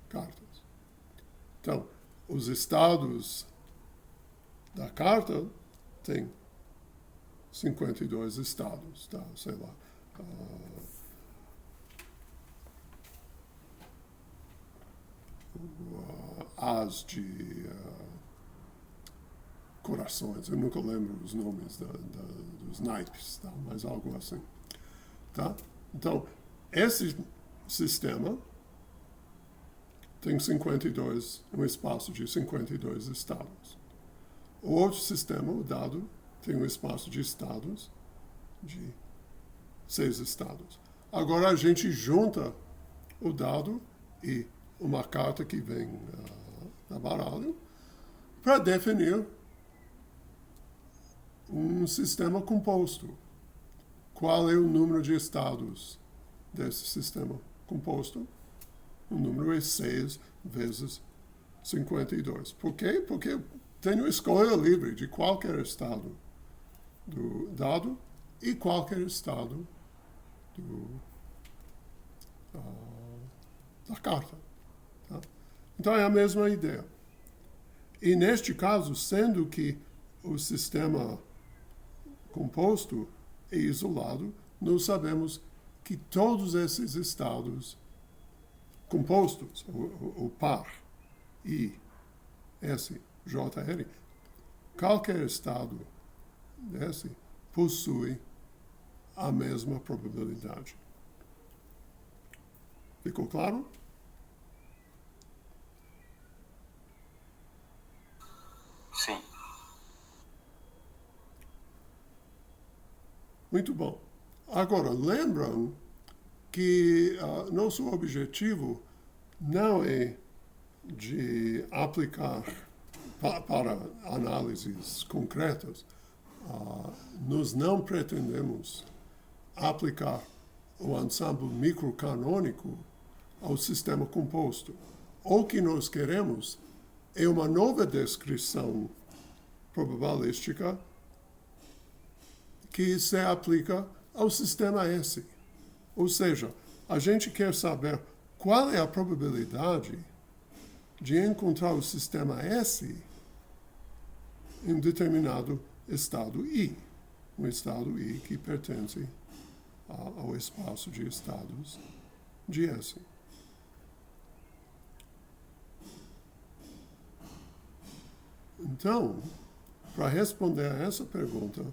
cartas. Então, os estados da carta têm 52 estados, tá? Sei lá. As de corações, eu nunca lembro os nomes dos naipes, tá? Mas algo assim. Tá? Então, esse sistema tem um espaço de 52 estados. O outro sistema, o dado, tem um espaço de estados de 6 estados. Agora a gente junta o dado e uma carta que vem da baralho para definir um sistema composto. Qual é o número de estados desse sistema composto? O número é 6 vezes 52. Por quê? Porque eu tenho escolha livre de qualquer estado do dado e qualquer estado da carta. Tá? Então é a mesma ideia. E neste caso, sendo que o sistema composto é isolado, nós sabemos que todos esses estados compostos, o par, I, S, J, L, qualquer estado desse possui a mesma probabilidade. Ficou claro? Sim. Muito bom. Agora, lembram que nosso objetivo não é de aplicar para análises concretas. Nós não pretendemos aplicar o ensemble microcanônico ao sistema composto. O que nós queremos é uma nova descrição probabilística que se aplica ao sistema S. Ou seja, a gente quer saber qual é a probabilidade de encontrar o sistema S em um determinado estado I. Um estado I que pertence ao espaço de estados de S. Então, para responder a essa pergunta,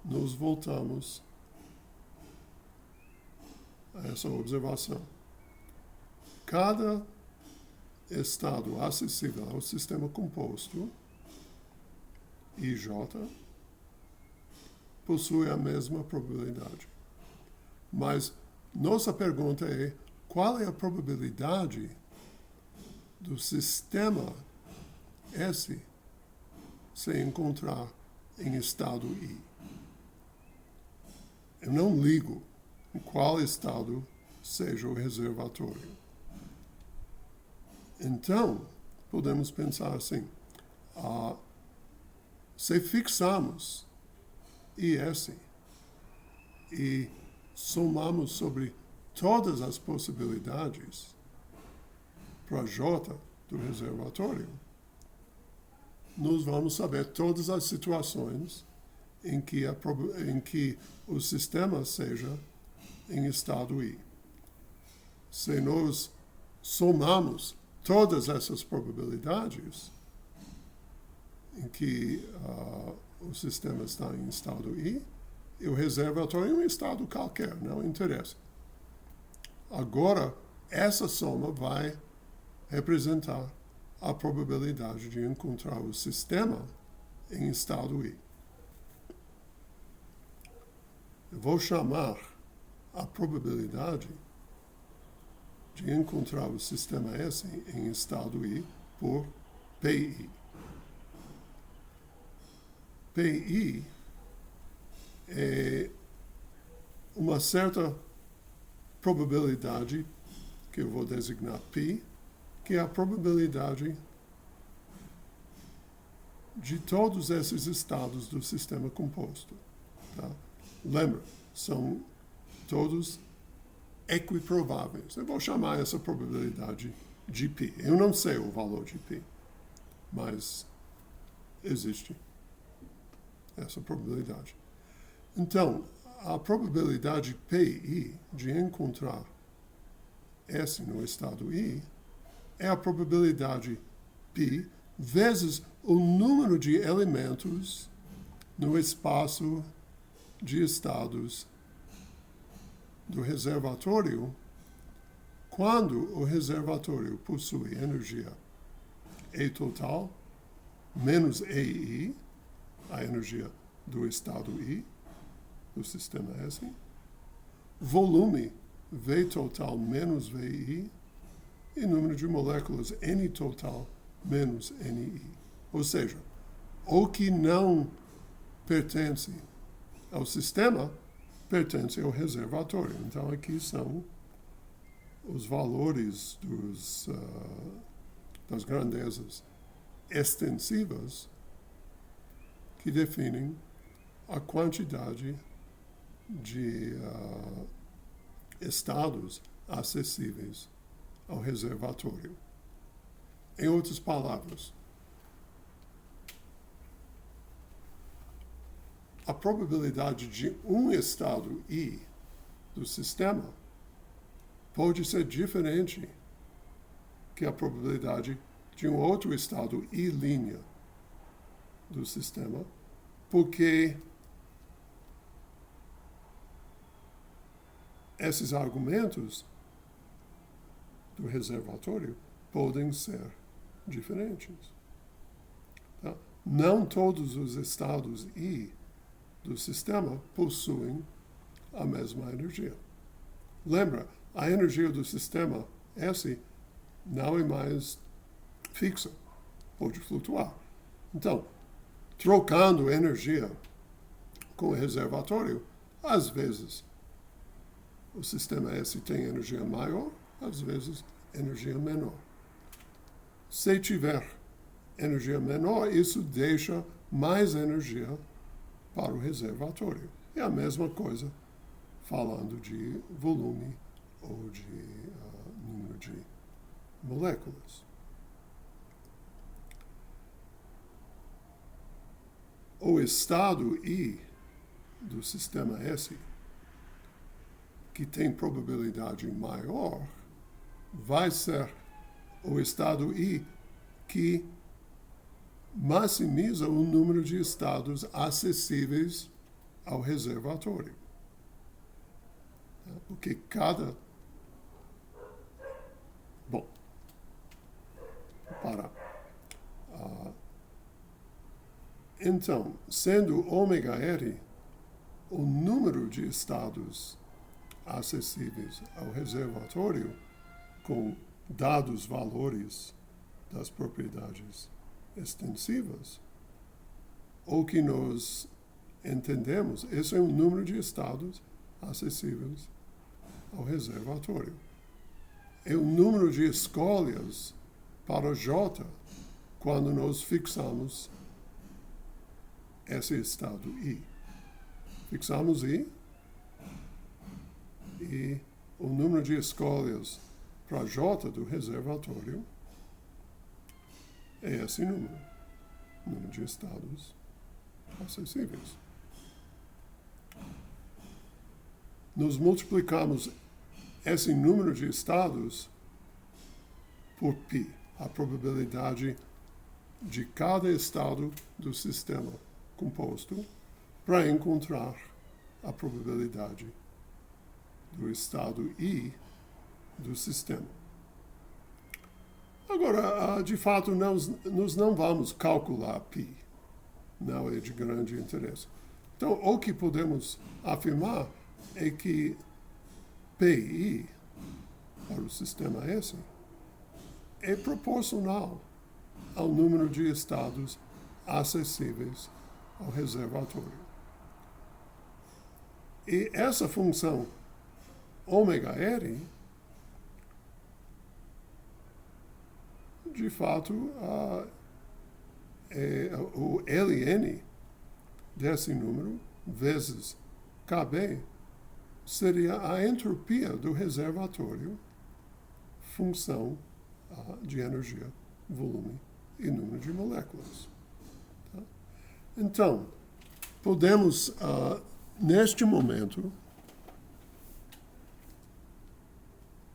nós voltamos a essa observação. Cada estado acessível ao sistema composto, IJ, possui a mesma probabilidade. Mas nossa pergunta é: qual é a probabilidade do sistema S se encontrar em estado I? Eu não ligo em qual estado seja o reservatório. Então, podemos pensar assim: se fixamos IS e somamos sobre todas as possibilidades para J do reservatório, nós vamos saber todas as situações em que o sistema seja em estado I. Se nós somamos todas essas probabilidades em que o sistema está em estado I, e o reservatório é um estado qualquer, não interessa. Agora, essa soma vai representar a probabilidade de encontrar o sistema em estado I. Eu vou chamar a probabilidade de encontrar o sistema S em estado I por PI. PI é uma certa probabilidade, que eu vou designar π, que é a probabilidade de todos esses estados do sistema composto. Tá? Lembra, são todos equiprováveis. Eu vou chamar essa probabilidade de π. Eu não sei o valor de π, mas existe essa probabilidade. Então, a probabilidade πi de encontrar S no estado I é a probabilidade π vezes o número de elementos no espaço de estados do reservatório quando o reservatório possui energia E total menos EI, a energia do estado I, do sistema S, volume V total menos VI e número de moléculas N total menos NI. Ou seja, o que não pertence ao sistema pertence ao reservatório. Então aqui são os valores das grandezas extensivas que definem a quantidade de estados acessíveis ao reservatório. Em outras palavras, a probabilidade de um estado I do sistema pode ser diferente que a probabilidade de um outro estado I' do sistema, porque esses argumentos do reservatório podem ser diferentes. Tá? Não todos os estados I do sistema possuem a mesma energia. Lembra, a energia do sistema S não é mais fixa, pode flutuar. Então, trocando energia com o reservatório, às vezes o sistema S tem energia maior, às vezes energia menor. Se tiver energia menor, isso deixa mais energia para o reservatório. É a mesma coisa falando de volume ou de número de moléculas. O estado I do sistema S, que tem probabilidade maior, vai ser o estado I que maximiza o número de estados acessíveis ao reservatório. Porque cada... Bom, para... Então, sendo ômega-R o número de estados acessíveis ao reservatório com dados valores das propriedades extensivas, o que nós entendemos, esse é o número de estados acessíveis ao reservatório. É o número de escolhas para J quando nós fixamos esse estado I. Fixamos I e o número de escolhas para J do reservatório é esse número de estados acessíveis. Nós multiplicamos esse número de estados por π, a probabilidade de cada estado do sistema composto, para encontrar a probabilidade do estado I do sistema. Agora, de fato, nós não vamos calcular π, não é de grande interesse. Então, o que podemos afirmar é que PI para o sistema S é proporcional ao número de estados acessíveis ao reservatório. E essa função ômega-R, de fato, o Ln desse número vezes Kb seria a entropia do reservatório, função de energia, volume e número de moléculas. Tá? Então, podemos, neste momento,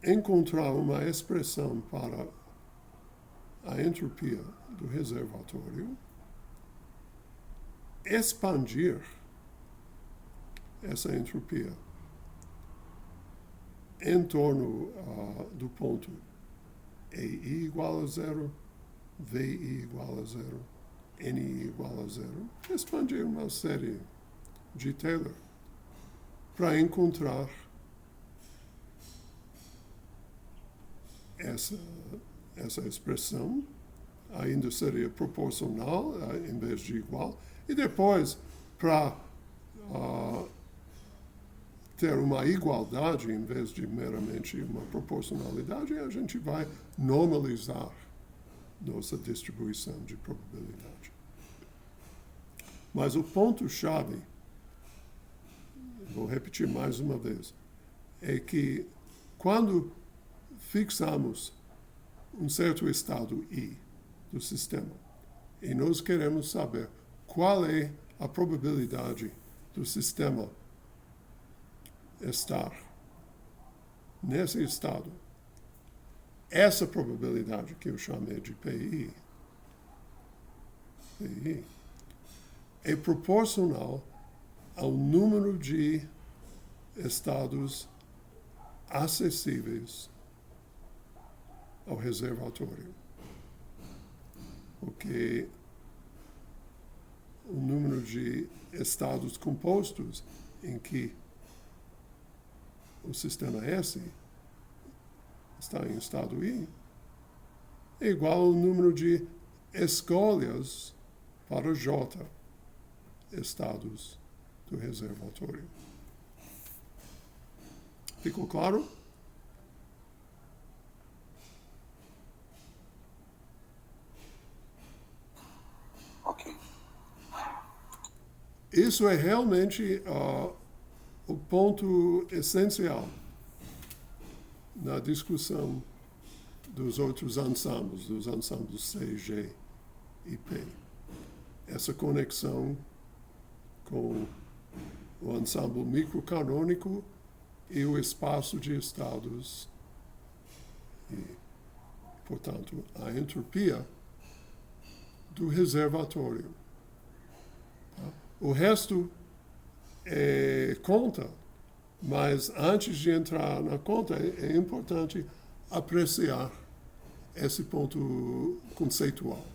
encontrar uma expressão para a entropia do reservatório, expandir essa entropia em torno do ponto EI igual a zero, VI igual a zero, NI igual a zero, expandir uma série de Taylor para encontrar essa expressão, ainda seria proporcional em vez de igual, e depois, para ter uma igualdade em vez de meramente uma proporcionalidade, a gente vai normalizar nossa distribuição de probabilidade. Mas o ponto-chave, vou repetir mais uma vez, é que quando fixamos um certo estado I do sistema e nós queremos saber qual é a probabilidade do sistema estar nesse estado, essa probabilidade que eu chamei de PI, é proporcional ao número de estados acessíveis ao reservatório. Porque o número de estados compostos em que o sistema S está em estado I é igual ao número de escolhas para J estados do reservatório. Ficou claro? Ok. Isso é realmente o ponto essencial na discussão dos outros ensembles, dos ensembles C, G e P. Essa conexão com o ensemble microcanônico e o espaço de estados e, portanto, a entropia do reservatório. O resto é conta, mas antes de entrar na conta é importante apreciar esse ponto conceitual.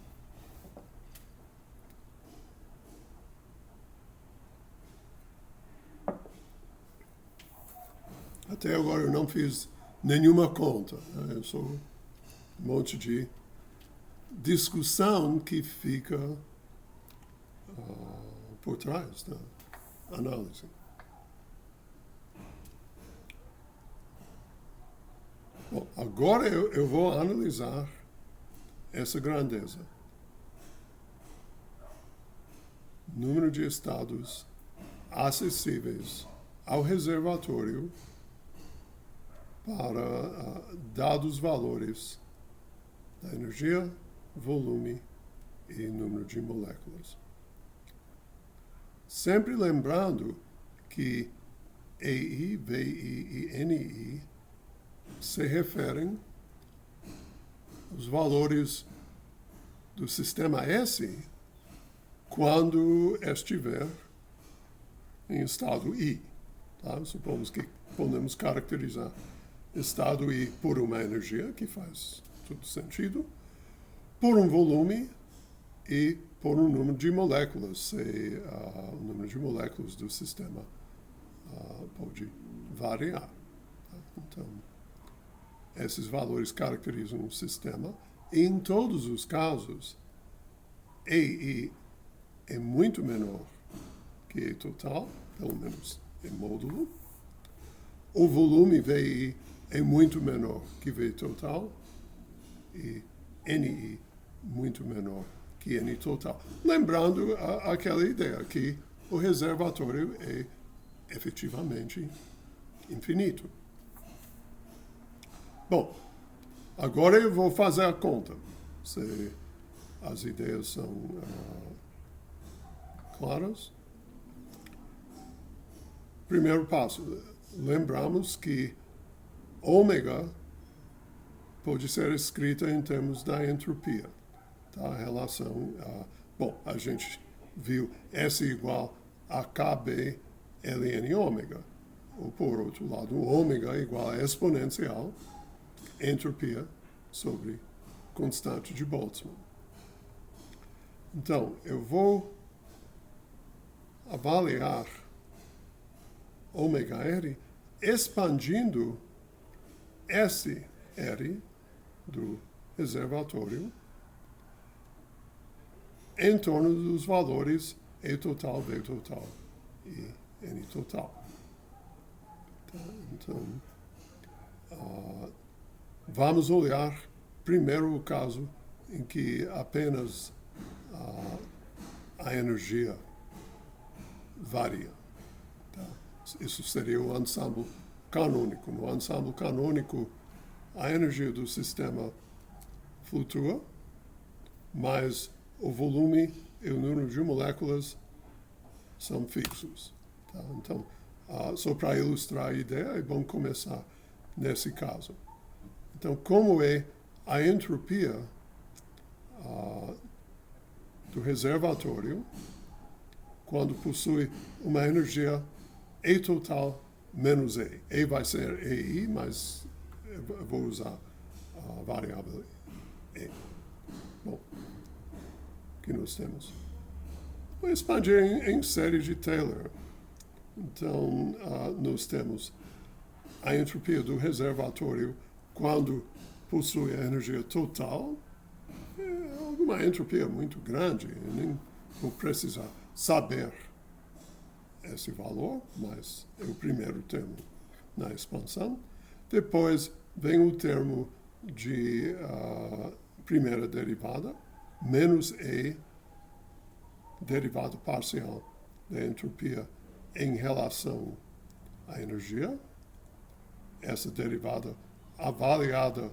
Até agora eu não fiz nenhuma conta, né? Eu sou um monte de discussão que fica por trás da análise. Bom, agora eu vou analisar essa grandeza. Número de estados acessíveis ao reservatório para dados valores da energia, volume e número de moléculas. Sempre lembrando que EI, VI e NI se referem aos valores do sistema S quando estiver em estado I. Tá? Supomos que podemos caracterizar estado I por uma energia, que faz todo sentido, por um volume e por um número de moléculas, se o número de moléculas do sistema pode variar. Tá? Então, esses valores caracterizam o sistema. Em todos os casos, EI é muito menor que E total, pelo menos em módulo. O volume VI é muito menor que V total e NI muito menor que N total. Lembrando aquela ideia que o reservatório é efetivamente infinito. Bom, agora eu vou fazer a conta, se as ideias são claras. Primeiro passo, lembramos que ômega pode ser escrita em termos da entropia. Tá? A relação, a gente viu S igual a KB ln ômega. Ou, por outro lado, o ômega é igual a exponencial entropia sobre constante de Boltzmann. Então, eu vou avaliar ômega R expandindo SR do reservatório em torno dos valores E total, V total e N total. Tá? Então, vamos olhar primeiro o caso em que apenas a energia varia. Tá? Isso seria o ensemble canônico. No ensemble canônico, a energia do sistema flutua, mas o volume e o número de moléculas são fixos. Tá? Então, só para ilustrar a ideia, é bom começar nesse caso. Então, como é a entropia do reservatório quando possui uma energia E total menos E. E vai ser EI, mas eu vou usar a variável E. Bom, que nós temos? Vou expandir em série de Taylor. Então, nós temos a entropia do reservatório quando possui a energia total. É alguma entropia muito grande, eu nem vou precisar saber esse valor, mas é o primeiro termo na expansão. Depois vem o termo de primeira derivada, menos E, derivada parcial da entropia em relação à energia. Essa derivada avaliada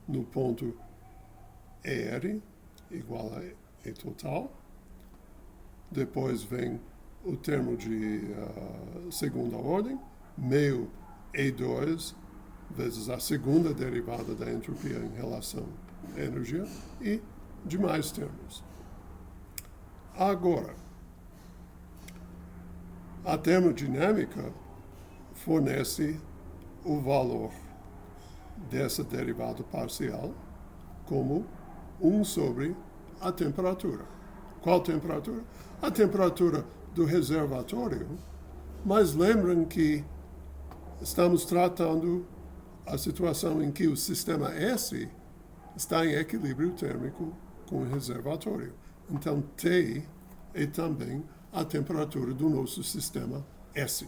no ponto ER, igual a E total. Depois vem o termo de segunda ordem, meio E2, vezes a segunda derivada da entropia em relação à energia, e demais termos. Agora, a termodinâmica fornece o valor dessa derivada parcial como 1 sobre a temperatura. Qual temperatura? A temperatura do reservatório, mas lembrem que estamos tratando a situação em que o sistema S está em equilíbrio térmico com o reservatório. Então, T é também a temperatura do nosso sistema S.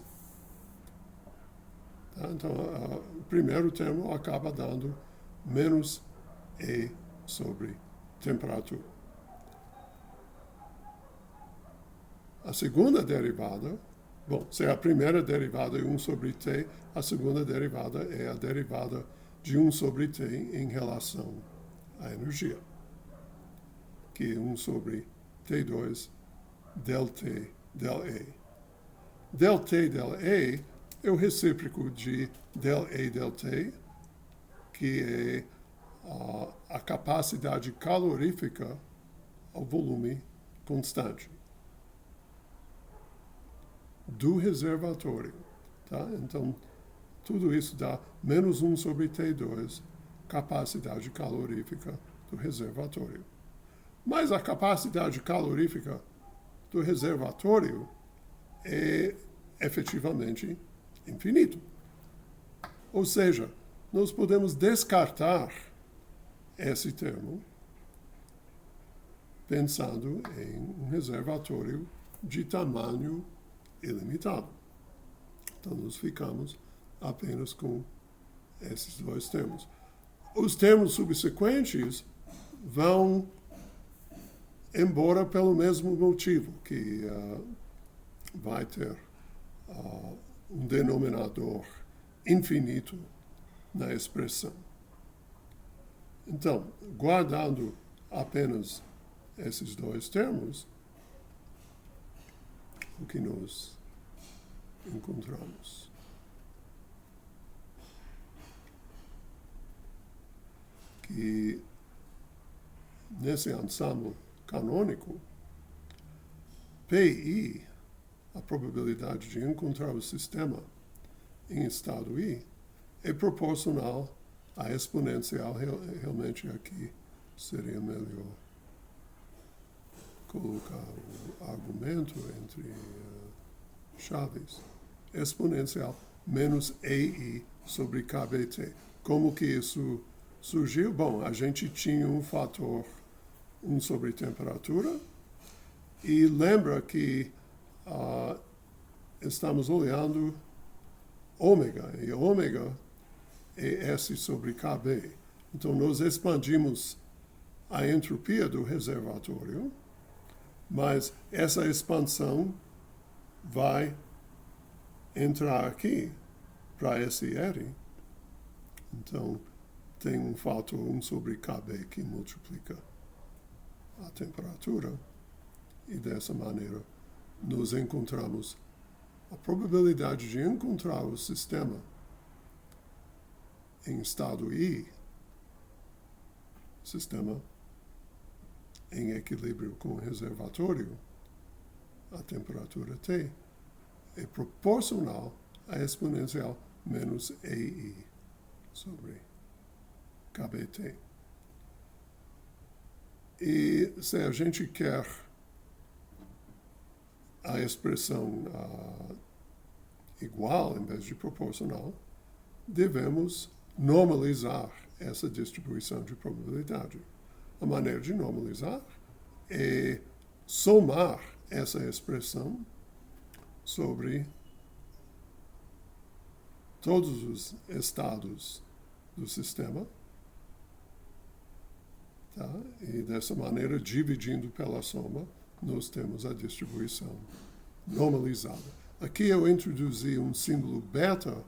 Tá? Então, o primeiro termo acaba dando menos E sobre temperatura. A segunda derivada, bom, se a primeira derivada é 1 sobre T, a segunda derivada é a derivada de 1 sobre T em relação à energia, que é 1 sobre T2 del T del E. Del T del E é o recíproco de del E del T, que é a capacidade calorífica ao volume constante do reservatório. Tá? Então, tudo isso dá menos 1 sobre T2, capacidade calorífica do reservatório. Mas a capacidade calorífica do reservatório é efetivamente infinito. Ou seja, nós podemos descartar esse termo pensando em um reservatório de tamanho ilimitado. Então, nós ficamos apenas com esses dois termos. Os termos subsequentes vão embora pelo mesmo motivo, que vai ter um denominador infinito na expressão. Então, guardando apenas esses dois termos, o que nós encontramos? Que nesse ensemble canônico, PI, a probabilidade de encontrar o sistema em estado I, é proporcional à exponencial. Realmente aqui seria melhor colocar o argumento entre chaves. Exponencial menos EI sobre KBT. Como que isso surgiu? Bom, a gente tinha um fator 1 sobre temperatura, e lembra que estamos olhando ômega, e ômega é S sobre KB. Então, nós expandimos a entropia do reservatório, mas essa expansão vai entrar aqui para SR. Então, tem um fator 1 sobre KB que multiplica a temperatura, e dessa maneira nós encontramos a probabilidade de encontrar o sistema em estado I, sistema em equilíbrio com o reservatório, a temperatura T, é proporcional à exponencial menos EI sobre KBT. E se a gente quer a expressão igual em vez de proporcional, devemos normalizar essa distribuição de probabilidade. A maneira de normalizar é somar essa expressão sobre todos os estados do sistema, tá? E dessa maneira, dividindo pela soma, nós temos a distribuição normalizada. Aqui eu introduzi um símbolo beta,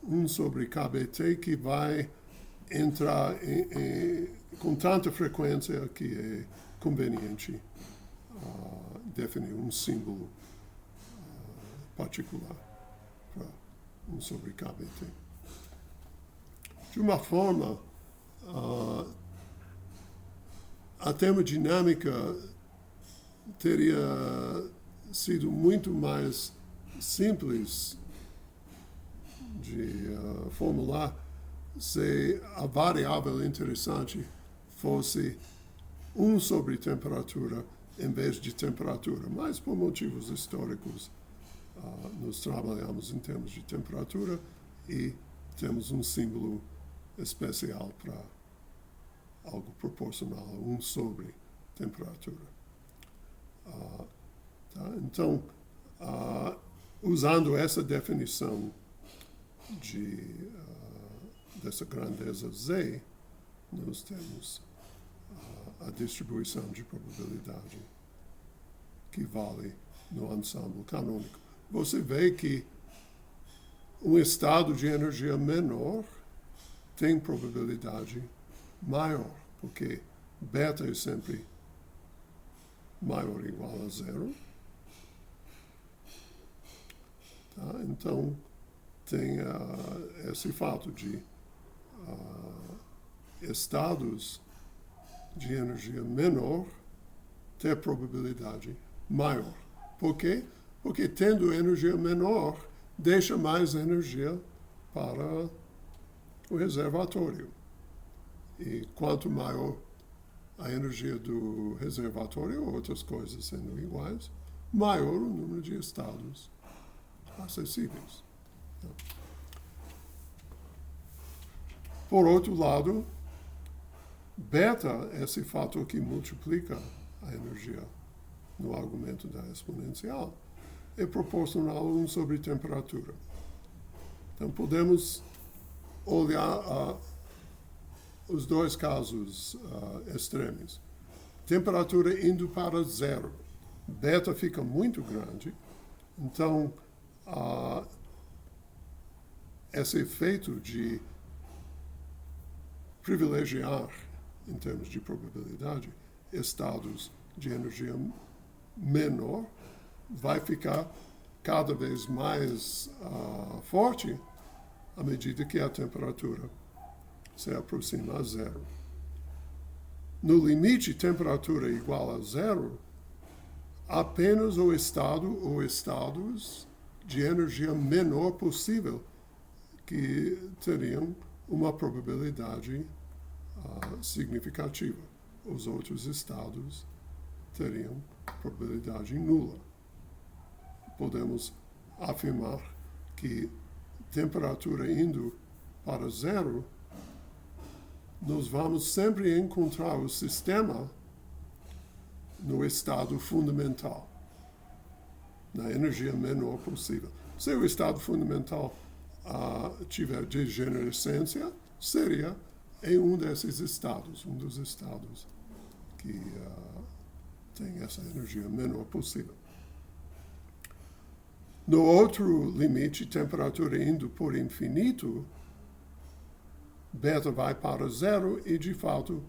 1 sobre KBT, que vai entrar com tanta frequência que é conveniente definir um símbolo particular para 1 sobre KBT. De uma forma, a termodinâmica teria sido muito mais simples de formular se a variável interessante fosse 1 sobre temperatura em vez de temperatura. Mas por motivos históricos, nós trabalhamos em termos de temperatura e temos um símbolo especial para algo proporcional, 1 sobre temperatura. Tá? Então, usando essa definição dessa grandeza Z, nós temos a distribuição de probabilidade que vale no ensemble canônico. Você vê que um estado de energia menor tem probabilidade maior, porque beta é sempre maior ou igual a 0. Tá? Então, tem esse fato de estados de energia menor ter probabilidade maior. Por quê? Porque tendo energia menor, deixa mais energia para o reservatório. E quanto maior a energia do reservatório, outras coisas sendo iguais, maior o número de estados acessíveis. Por outro lado, beta, esse fator que multiplica a energia no argumento da exponencial, é proporcional a 1 sobre temperatura. Então, podemos olhar os dois casos extremos. Temperatura indo para 0. Beta fica muito grande, então esse efeito de privilegiar, em termos de probabilidade, estados de energia menor, vai ficar cada vez mais forte à medida que a temperatura se aproxima a 0. No limite, temperatura igual a 0, apenas o estado ou estados de energia menor possível que teriam uma probabilidade significativa. Os outros estados teriam probabilidade nula. Podemos afirmar que temperatura indo para 0, nós vamos sempre encontrar o sistema no estado fundamental, na energia menor possível. Se o estado fundamental tiver degenerescência, seria em um desses estados, um dos estados que tem essa energia menor possível. No outro limite, temperatura indo por infinito, beta vai para 0 e, de fato,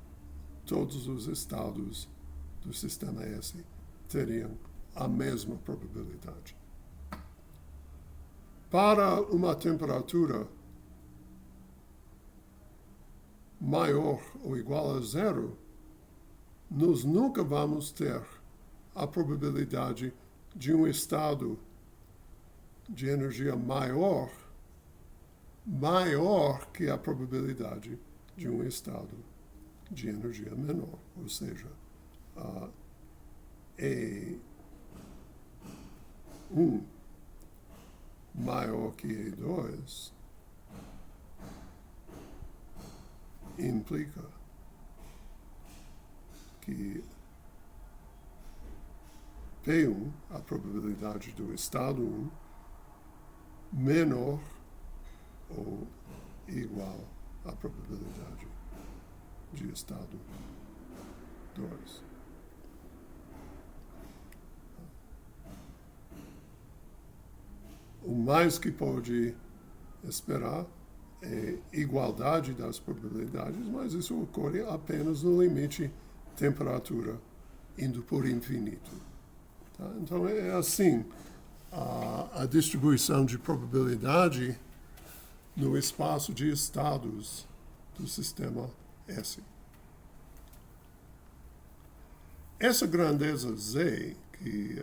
todos os estados do sistema S teriam a mesma probabilidade. Para uma temperatura maior ou igual a zero, nós nunca vamos ter a probabilidade de um estado de energia maior que a probabilidade de um estado de energia menor. Ou seja, E1 maior que E2 implica que P1, a probabilidade do estado 1, menor ou igual à probabilidade de estado 2. O mais que pode esperar é igualdade das probabilidades, mas isso ocorre apenas no limite temperatura indo por infinito. Tá? Então é assim a distribuição de probabilidade no espaço de estados do sistema S. Essa grandeza Z que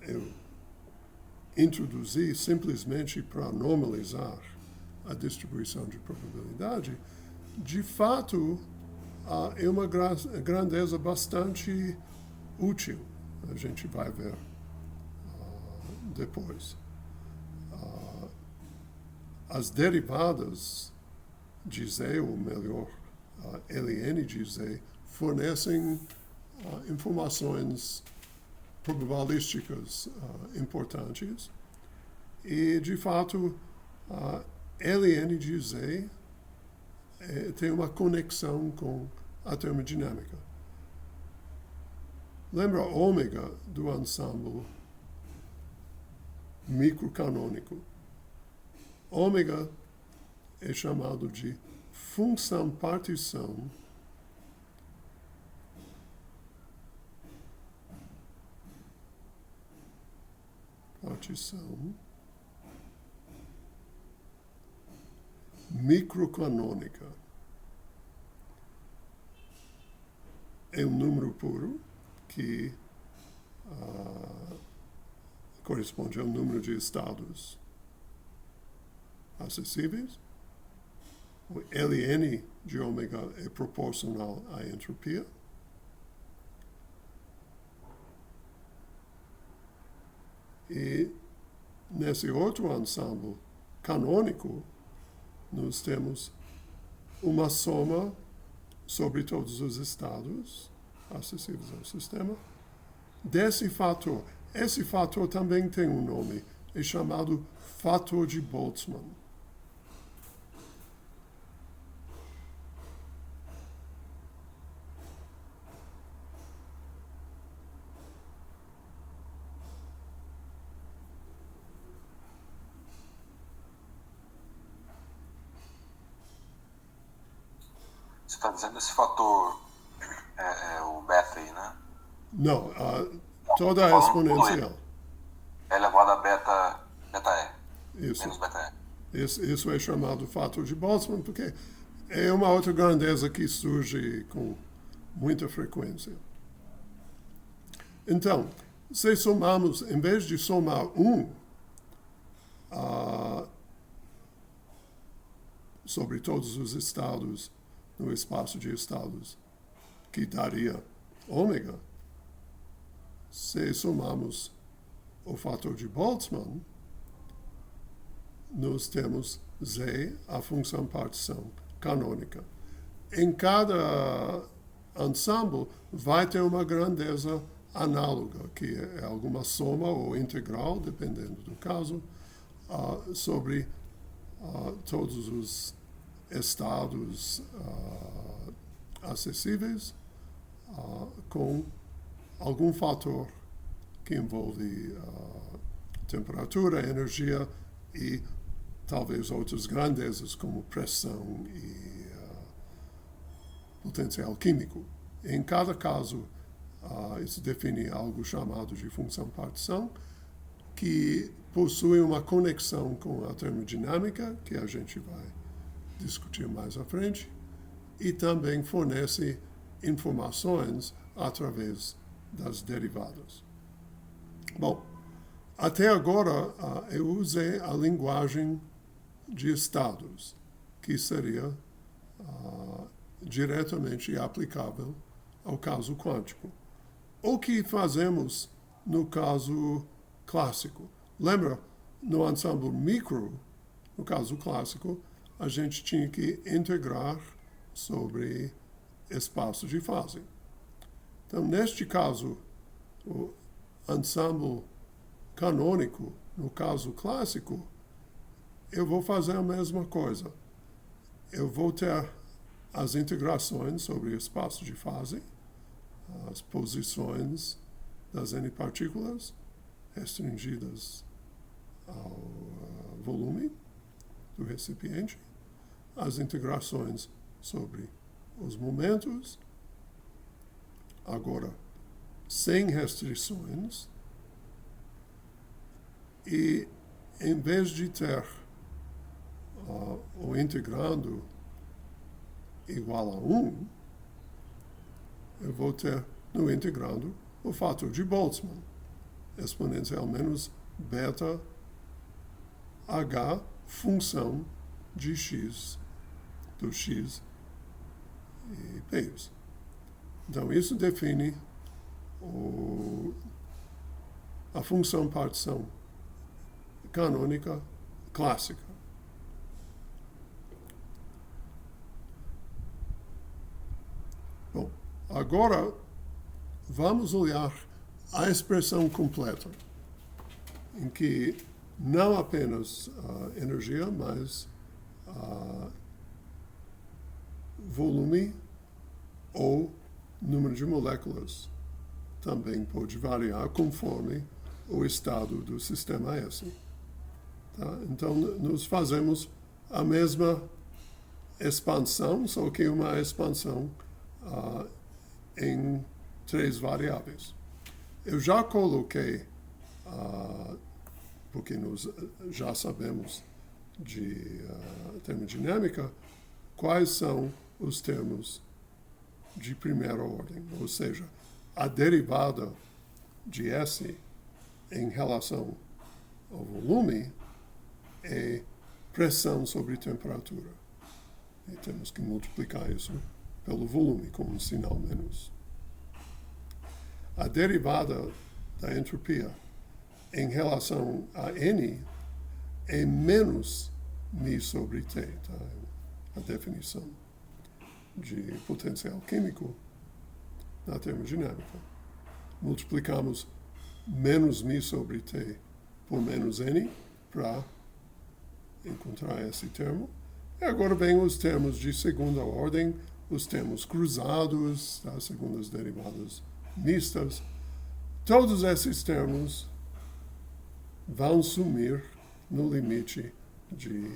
eu introduzi simplesmente para normalizar a distribuição de probabilidade, de fato é uma grandeza bastante útil. A gente vai ver depois. As derivadas de Z, ou melhor, ln de Z, fornecem informações probabilísticas importantes e, de fato, ln de Z tem uma conexão com a termodinâmica. Lembra ômega do ensemble microcanônico? Ômega é chamado de função partição microcanônica. É um número puro que corresponde ao número de estados acessíveis. O ln de ômega é proporcional à entropia. E nesse outro ensemble canônico, nós temos uma soma sobre todos os estados acessíveis ao sistema desse fator. Esse fator também tem um nome, é chamado fator de Boltzmann. Você está dizendo esse fator é o beta aí, né? Não, toda a exponencial. É elevado a beta E. Isso. Menos beta E. Isso é chamado fator de Boltzmann, porque é uma outra grandeza que surge com muita frequência. Então, se somamos, em vez de somar 1 sobre todos os estados no espaço de estados, que daria ômega, se somamos o fator de Boltzmann, nós temos Z, a função partição canônica. Em cada ensemble vai ter uma grandeza análoga, que é alguma soma ou integral, dependendo do caso, sobre todos os estados acessíveis com algum fator que envolve temperatura, energia e talvez outras grandezas como pressão e potencial químico. Em cada caso, Isso define algo chamado de função-partição, que possui uma conexão com a termodinâmica, que a gente vai discutir mais à frente, e também fornece informações através das derivadas. Bom, até agora eu usei a linguagem de estados, que seria diretamente aplicável ao caso quântico. O que fazemos no caso clássico? Lembra, no ensemble micro, no caso clássico, a gente tinha que integrar sobre espaço de fase. Então, neste caso, o ensemble canônico, no caso clássico, eu vou fazer a mesma coisa. Eu vou ter as integrações sobre espaço de fase, as posições das N partículas restringidas ao volume do recipiente, as integrações sobre os momentos, agora sem restrições, e em vez de ter o integrando igual a 1, eu vou ter no integrando o fator de Boltzmann, exponencial menos beta h função de x, do x e p's. Então, isso define a função partição canônica clássica. Bom, agora vamos olhar a expressão completa, em que não apenas a energia, mas a volume ou número de moléculas também pode variar conforme o estado do sistema S. Tá? Então, nós fazemos a mesma expansão, só que uma expansão em 3 variáveis. Eu já coloquei, porque nós já sabemos de termodinâmica, quais são os termos de primeira ordem, ou seja, a derivada de S em relação ao volume é pressão sobre temperatura. E temos que multiplicar isso pelo volume com um sinal menos. A derivada da entropia em relação a N é menos μ sobre T, tá? A definição de potencial químico na termodinâmica. Multiplicamos menos μ sobre T por menos N para encontrar esse termo. E agora vem os termos de segunda ordem, os termos cruzados, tá? Segundo as derivadas mistas. Todos esses termos vão sumir no limite de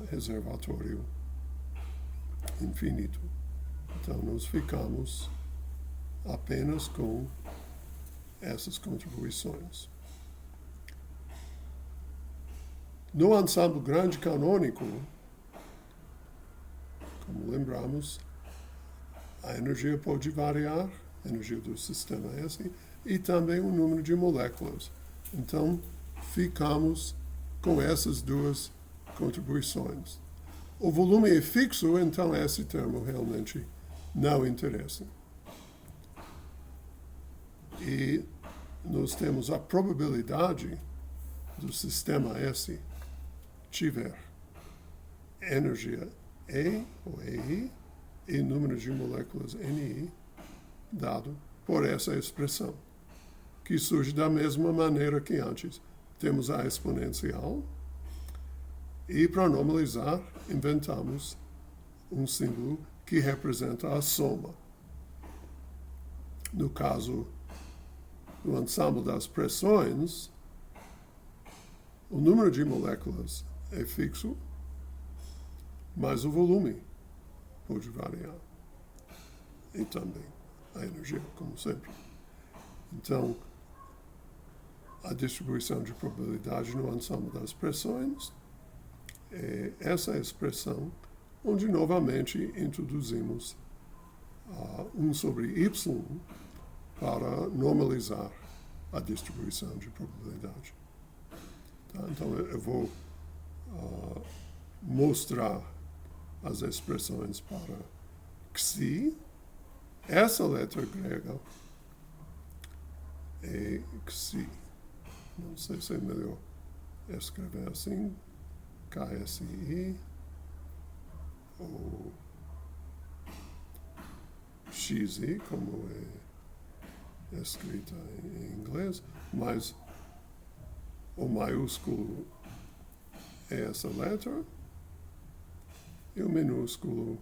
reservatório infinito. Então, nós ficamos apenas com essas contribuições. No ensemble grande canônico, como lembramos, a energia pode variar, a energia do sistema S, e também o número de moléculas. Então, ficamos com essas duas contribuições. O volume é fixo, então esse termo realmente não interessa. E nós temos a probabilidade do sistema S tiver energia E, ou EI, e número de moléculas NI, dado por essa expressão, que surge da mesma maneira que antes. Temos a exponencial, e para normalizar, inventamos um símbolo que representa a soma. No caso, no ensemble das pressões, o número de moléculas é fixo, mas o volume pode variar. E também a energia, como sempre. Então, a distribuição de probabilidade no ensemble das expressões é essa expressão onde novamente introduzimos 1 sobre y para normalizar a distribuição de probabilidade. Tá? Então, eu vou mostrar as expressões para xi. Essa letra grega é xi. Não sei se é melhor escrever assim, KSI, ou XI, como é escrita em inglês, mas o maiúsculo é essa letra e o minúsculo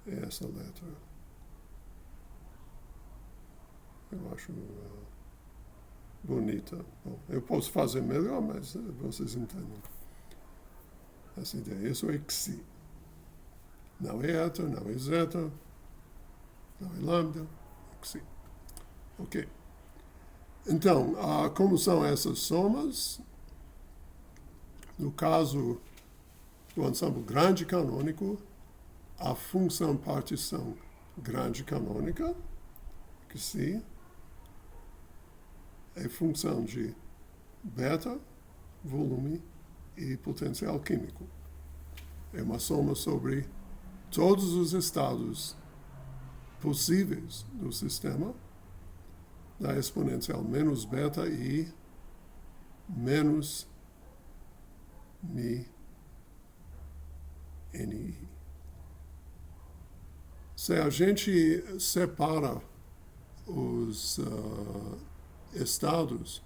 é essa letra. Eu acho bonita. Bom, eu posso fazer melhor, mas vocês entendem essa ideia. Isso é xi. Não é eta, não é zeta, não é lambda, é xi. Ok. Então, como são essas somas? No caso do ensemble grande canônico, a função partição grande canônica, que sim, é função de beta, volume e potencial químico. É uma soma sobre todos os estados possíveis do sistema, da exponencial menos beta e menos mi ni. Se a gente separa os estados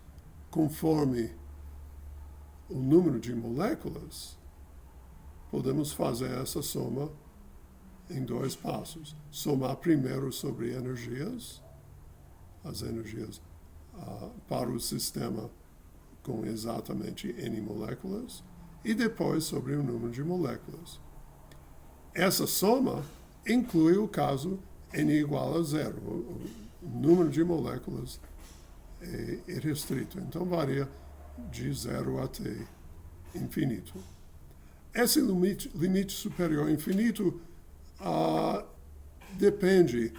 conforme o número de moléculas, podemos fazer essa soma em 2 passos. Somar primeiro sobre energias, as energias para o sistema com exatamente N moléculas, e depois sobre o número de moléculas. Essa soma inclui o caso N igual a 0. O número de moléculas é restrito, então varia de 0 até infinito. Esse limite superior infinito depende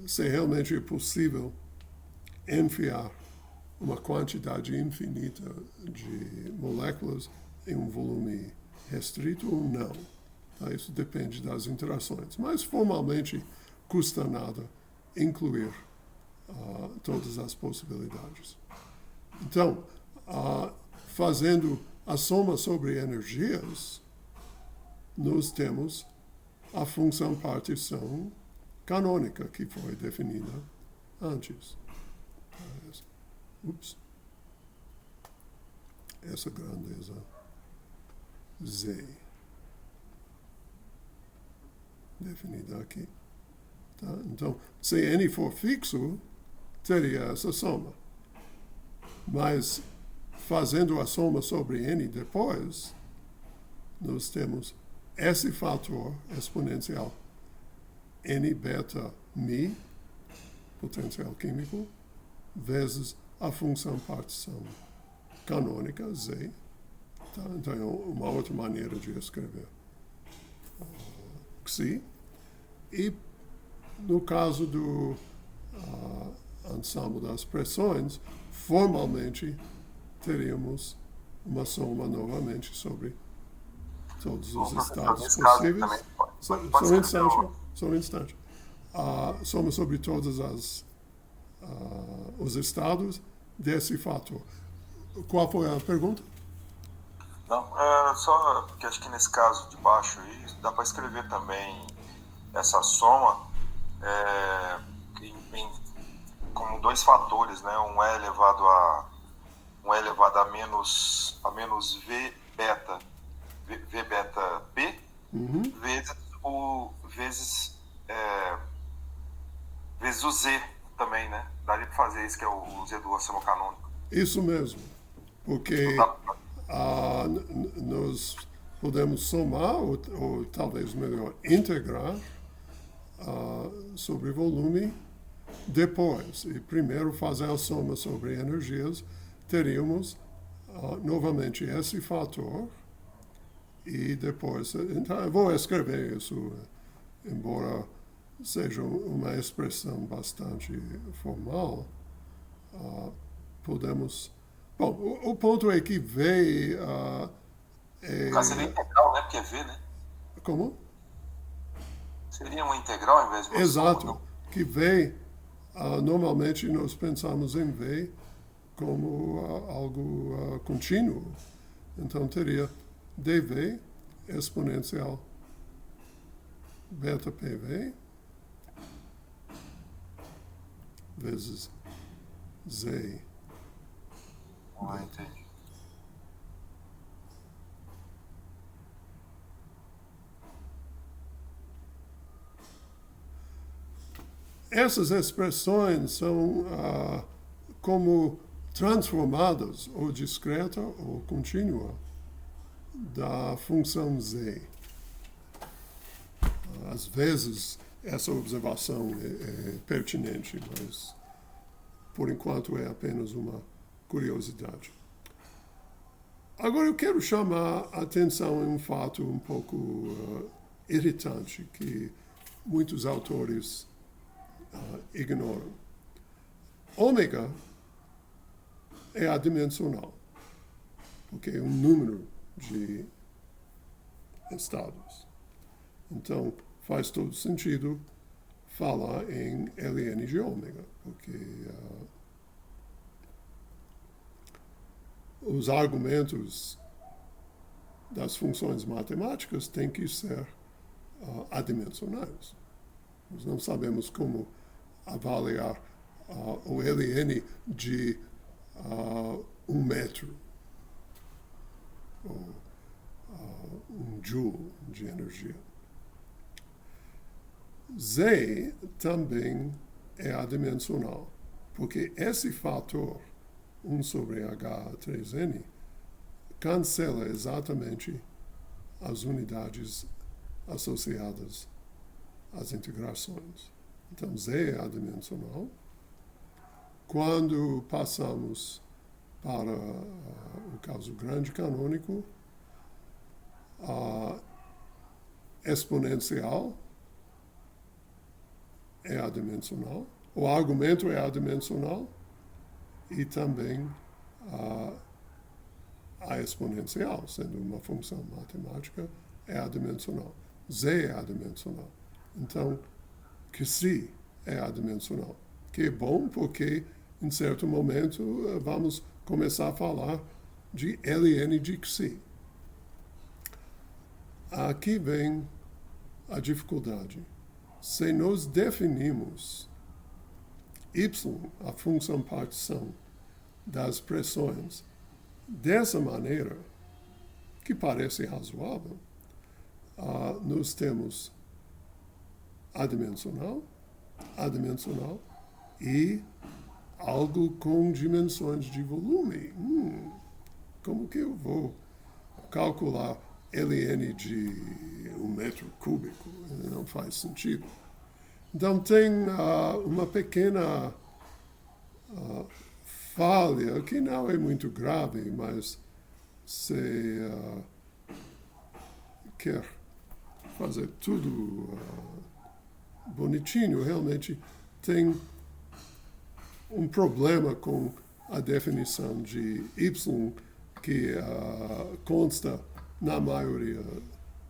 se realmente é possível enfiar uma quantidade infinita de moléculas em um volume restrito ou não. Tá? Isso depende das interações. Mas, formalmente, custa nada incluir todas as possibilidades. Então, fazendo a soma sobre energias, nós temos a função partição canônica que foi definida antes. Essa grandeza Z definida aqui. Tá? Então, se N for fixo, teria essa soma. Mas, fazendo a soma sobre N depois, nós temos esse fator exponencial N beta mi, potencial químico, vezes a função partição canônica, Z. Tá? Então, é uma outra maneira de escrever xi. E, no caso do ensemble das pressões, formalmente, teríamos uma soma novamente sobre todos os estados possíveis. Só um instante. Soma sobre todos os estados desse fator. Qual foi a pergunta? Não, só porque acho que nesse caso de baixo aí, dá para escrever também essa soma como 2 fatores, né? Um é elevado a menos v beta p, vezes o z também, né? Daria para fazer isso, que é o z do ensemble canônico. Isso mesmo, porque nós podemos somar, ou talvez melhor, integrar sobre volume. Depois, e primeiro fazer a soma sobre energias, teríamos novamente esse fator, e depois, então eu vou escrever isso, embora seja uma expressão bastante formal, podemos... Bom, o ponto é que V No caso seria integral, né? Porque é V, né? Como? Seria uma integral ao invés de uma Exato, soma, que V, normalmente nós pensamos em V como algo contínuo. Então teria dV exponencial beta PV vezes Z. entendi. Essas expressões são como transformadas, ou discreta ou contínua, da função Z. Às vezes, essa observação é pertinente, mas, por enquanto, é apenas uma curiosidade. Agora, eu quero chamar a atenção em um fato um pouco irritante, que muitos autores ignoram. Ômega é adimensional, porque é um número de estados. Então, faz todo sentido falar em ln de ômega, porque os argumentos das funções matemáticas têm que ser adimensionais. Nós não sabemos como avaliar o ln de 1 metro, ou 1 joule de energia. Z também é adimensional, porque esse fator, 1 sobre H3n, cancela exatamente as unidades associadas às integrações. Então, Z é adimensional. Quando passamos para o caso grande canônico, a exponencial é adimensional, o argumento é adimensional e também a exponencial, sendo uma função matemática, é adimensional. Z é adimensional. Então, Xi é adimensional, que é bom porque, em certo momento, vamos começar a falar de ln de Xi. Aqui vem a dificuldade. Se nós definimos y, a função partição das pressões, dessa maneira, que parece razoável, nós temos adimensional e algo com dimensões de volume. Como que eu vou calcular ln de 1 metro cúbico? Não faz sentido. Então tem uma pequena falha, que não é muito grave, mas se quer fazer tudo bonitinho, realmente tem um problema com a definição de y que consta na maioria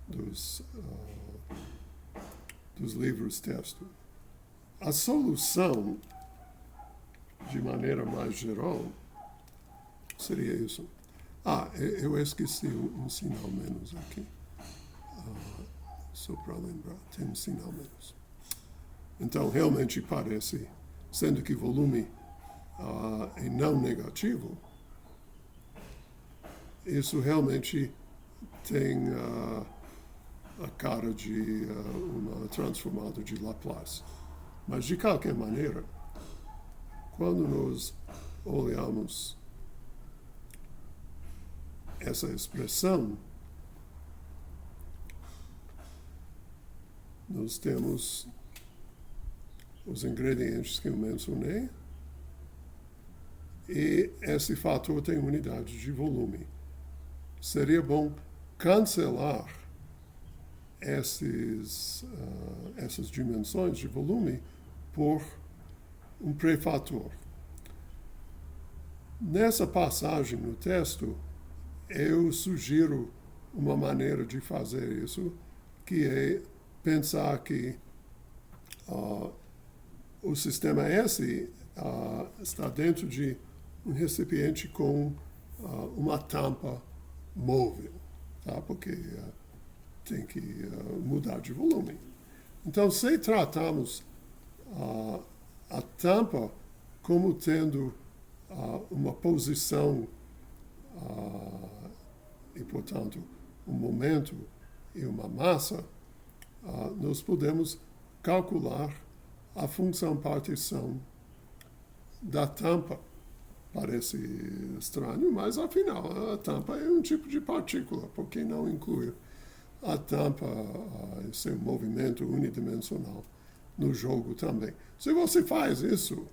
dos livros texto. A solução, de maneira mais geral, seria isso. Eu esqueci um sinal menos aqui. Só para lembrar, tem um sinal menos. Então, realmente parece, sendo que volume é não negativo, isso realmente tem a cara de uma transformada de Laplace. Mas, de qualquer maneira, quando nós olhamos essa expressão, nós temos os ingredientes que eu mencionei, e esse fator tem unidade de volume. Seria bom cancelar essas dimensões de volume por um prefator. Nessa passagem no texto, eu sugiro uma maneira de fazer isso, que é pensar que o sistema S está dentro de um recipiente com uma tampa móvel, tá? Porque tem que mudar de volume. Então, se tratamos a tampa como tendo uma posição e, portanto, um momento e uma massa, nós podemos calcular a função partição da tampa. Parece estranho, mas afinal a tampa é um tipo de partícula, por que não incluir a tampa, esse movimento unidimensional no jogo também? Se você faz isso,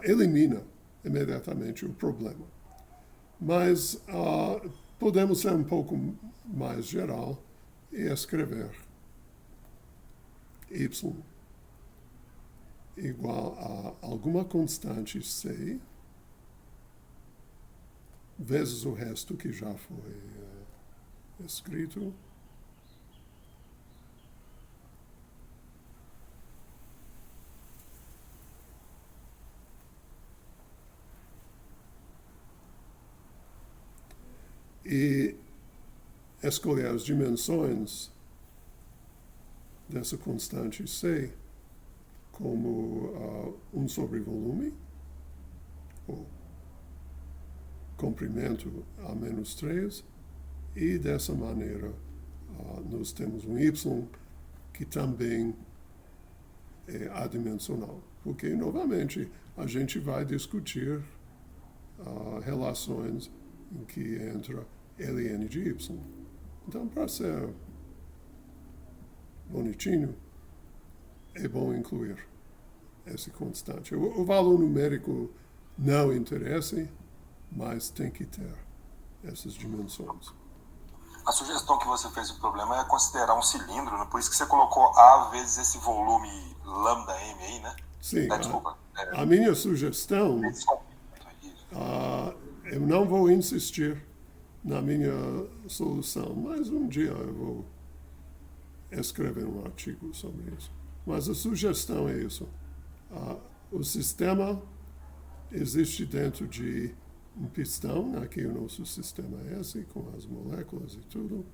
elimina imediatamente o problema. Mas podemos ser um pouco mais geral e escrever y igual a alguma constante C vezes o resto que já foi escrito. E escolher as dimensões dessa constante C como 1 sobre volume, ou comprimento a menos 3, e dessa maneira nós temos um y que também é adimensional, porque, novamente, a gente vai discutir relações em que entra ln de y. Então, para ser bonitinho, é bom incluir esse constante. O valor numérico não interessa, mas tem que ter essas dimensões. A sugestão que você fez do problema é considerar um cilindro, né? Por isso que você colocou A vezes esse volume lambda M aí, né? Sim, Desculpa. A minha sugestão, eu não vou insistir na minha solução, mas um dia eu vou escrever um artigo sobre isso. Mas a sugestão é isso. O sistema existe dentro de um pistão, aqui o nosso sistema S, com as moléculas e tudo.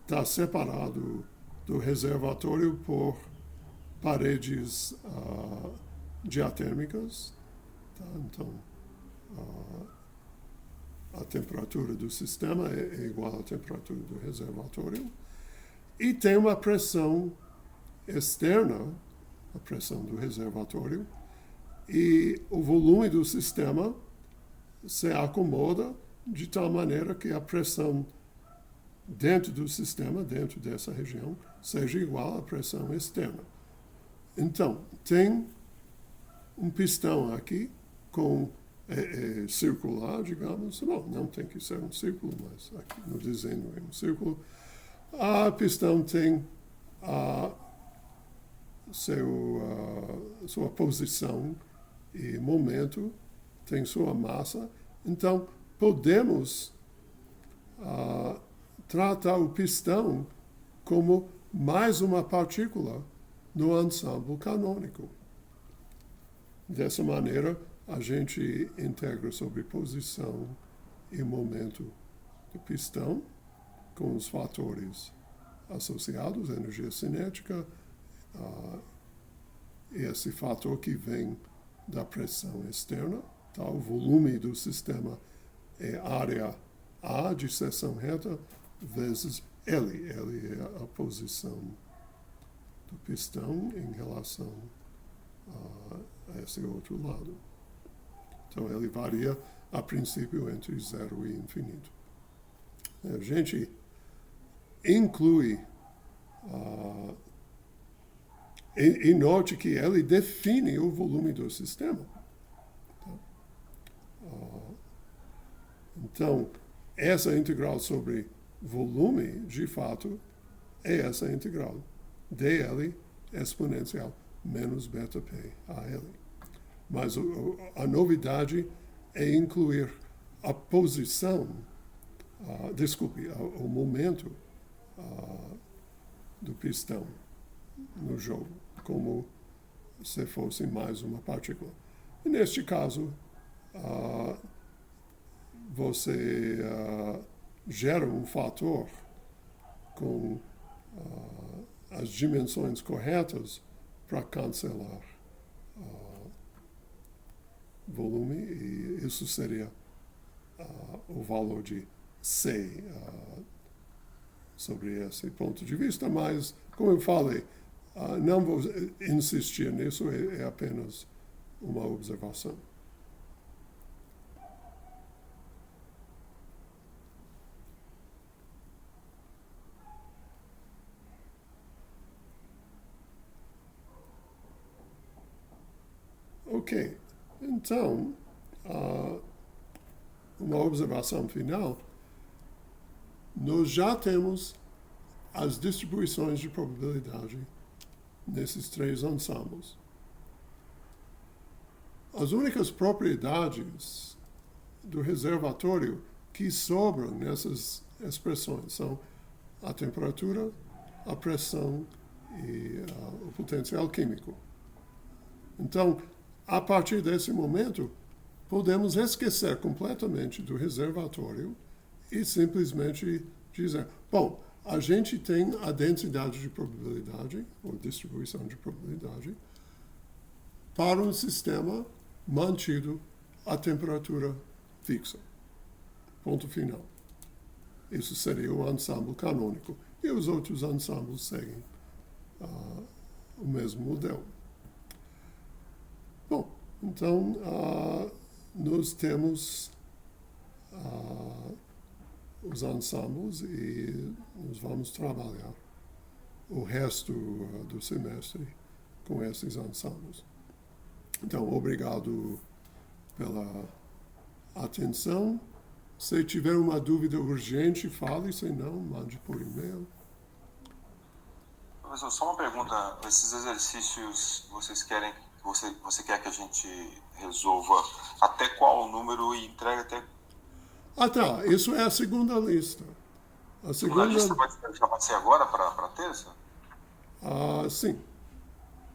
Está separado do reservatório por paredes diatérmicas. Tá? Então, a temperatura do sistema é igual à temperatura do reservatório. E tem uma pressão externa, a pressão do reservatório, e o volume do sistema se acomoda de tal maneira que a pressão dentro do sistema, dentro dessa região, seja igual à pressão externa. Então, tem um pistão aqui com circular, digamos. Não tem que ser um círculo, mas aqui no desenho é um círculo. A pistão tem sua posição e momento, tem sua massa. Então, podemos tratar o pistão como mais uma partícula no ensemble canônico. Dessa maneira, a gente integra sobre posição e momento do pistão com os fatores associados, energia cinética, esse fator que vem da pressão externa, tá? O volume do sistema é área A de seção reta vezes L. L é a posição do pistão em relação a esse outro lado. Então, ele varia, a princípio, entre 0 e infinito. A gente inclui E note que ele define o volume do sistema. Então, essa integral sobre volume, de fato, é essa integral. dl exponencial menos beta p a L. Mas a novidade é incluir a posição, o momento do pistão no jogo, como se fosse mais uma partícula. E neste caso, você gera um fator com as dimensões corretas para cancelar volume, e isso seria o valor de C sobre esse ponto de vista, mas, como eu falei, não vou insistir nisso, é apenas uma observação. Ok, então, uma observação final. Nós já temos as distribuições de probabilidade nesses três ensembles. As únicas propriedades do reservatório que sobram nessas expressões são a temperatura, a pressão e o potencial químico. Então, a partir desse momento, podemos esquecer completamente do reservatório e simplesmente dizer, bom, a gente tem a densidade de probabilidade, ou distribuição de probabilidade, para um sistema mantido a temperatura fixa. Ponto final. Isso seria o ensemble canônico. E os outros ensembles seguem o mesmo modelo. Bom, então, nós temos os ensembles e nós vamos trabalhar o resto do semestre com esses ensembles. Então, obrigado pela atenção. Se tiver uma dúvida urgente, fale, se não, mande por e-mail. Professor, só uma pergunta. Esses exercícios vocês querem, você quer que a gente resolva até qual número e entregue até... Tá. Isso é a segunda lista. A segunda lista já pode ser agora para terça? Sim.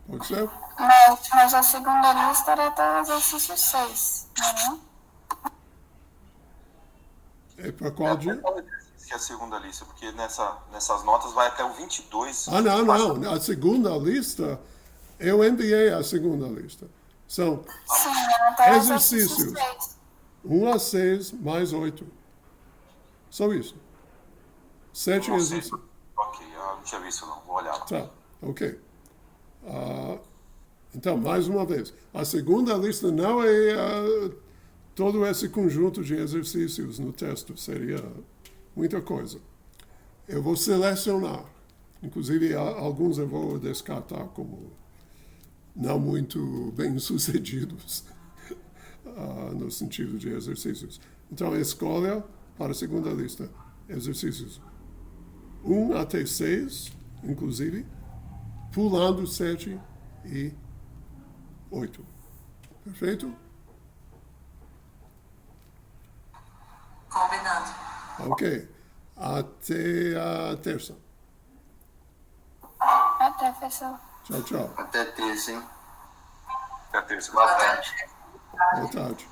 Pode ser? Mas a segunda lista era até o exercício 6, não é? É para qual dia? Que é a segunda lista, porque nessas notas vai até o 22. Não. A segunda lista, eu enviei a segunda lista. São exercícios 1 a 6 mais 8. Só isso. 7 exercícios. Ok, eu não tinha visto não, vou olhar. Tá, ok. Então, mais uma vez, a segunda lista não é todo esse conjunto de exercícios no texto, seria muita coisa. Eu vou selecionar, inclusive alguns eu vou descartar como não muito bem-sucedidos no sentido de exercícios. Então, escolha para a segunda lista exercícios 1 até 6, inclusive, pulando 7 e 8. Perfeito? Combinado. Ok. Até a terça. Até, professor. Tchau, tchau. Até terça, hein? Até terça. Boa tarde. Boa tarde.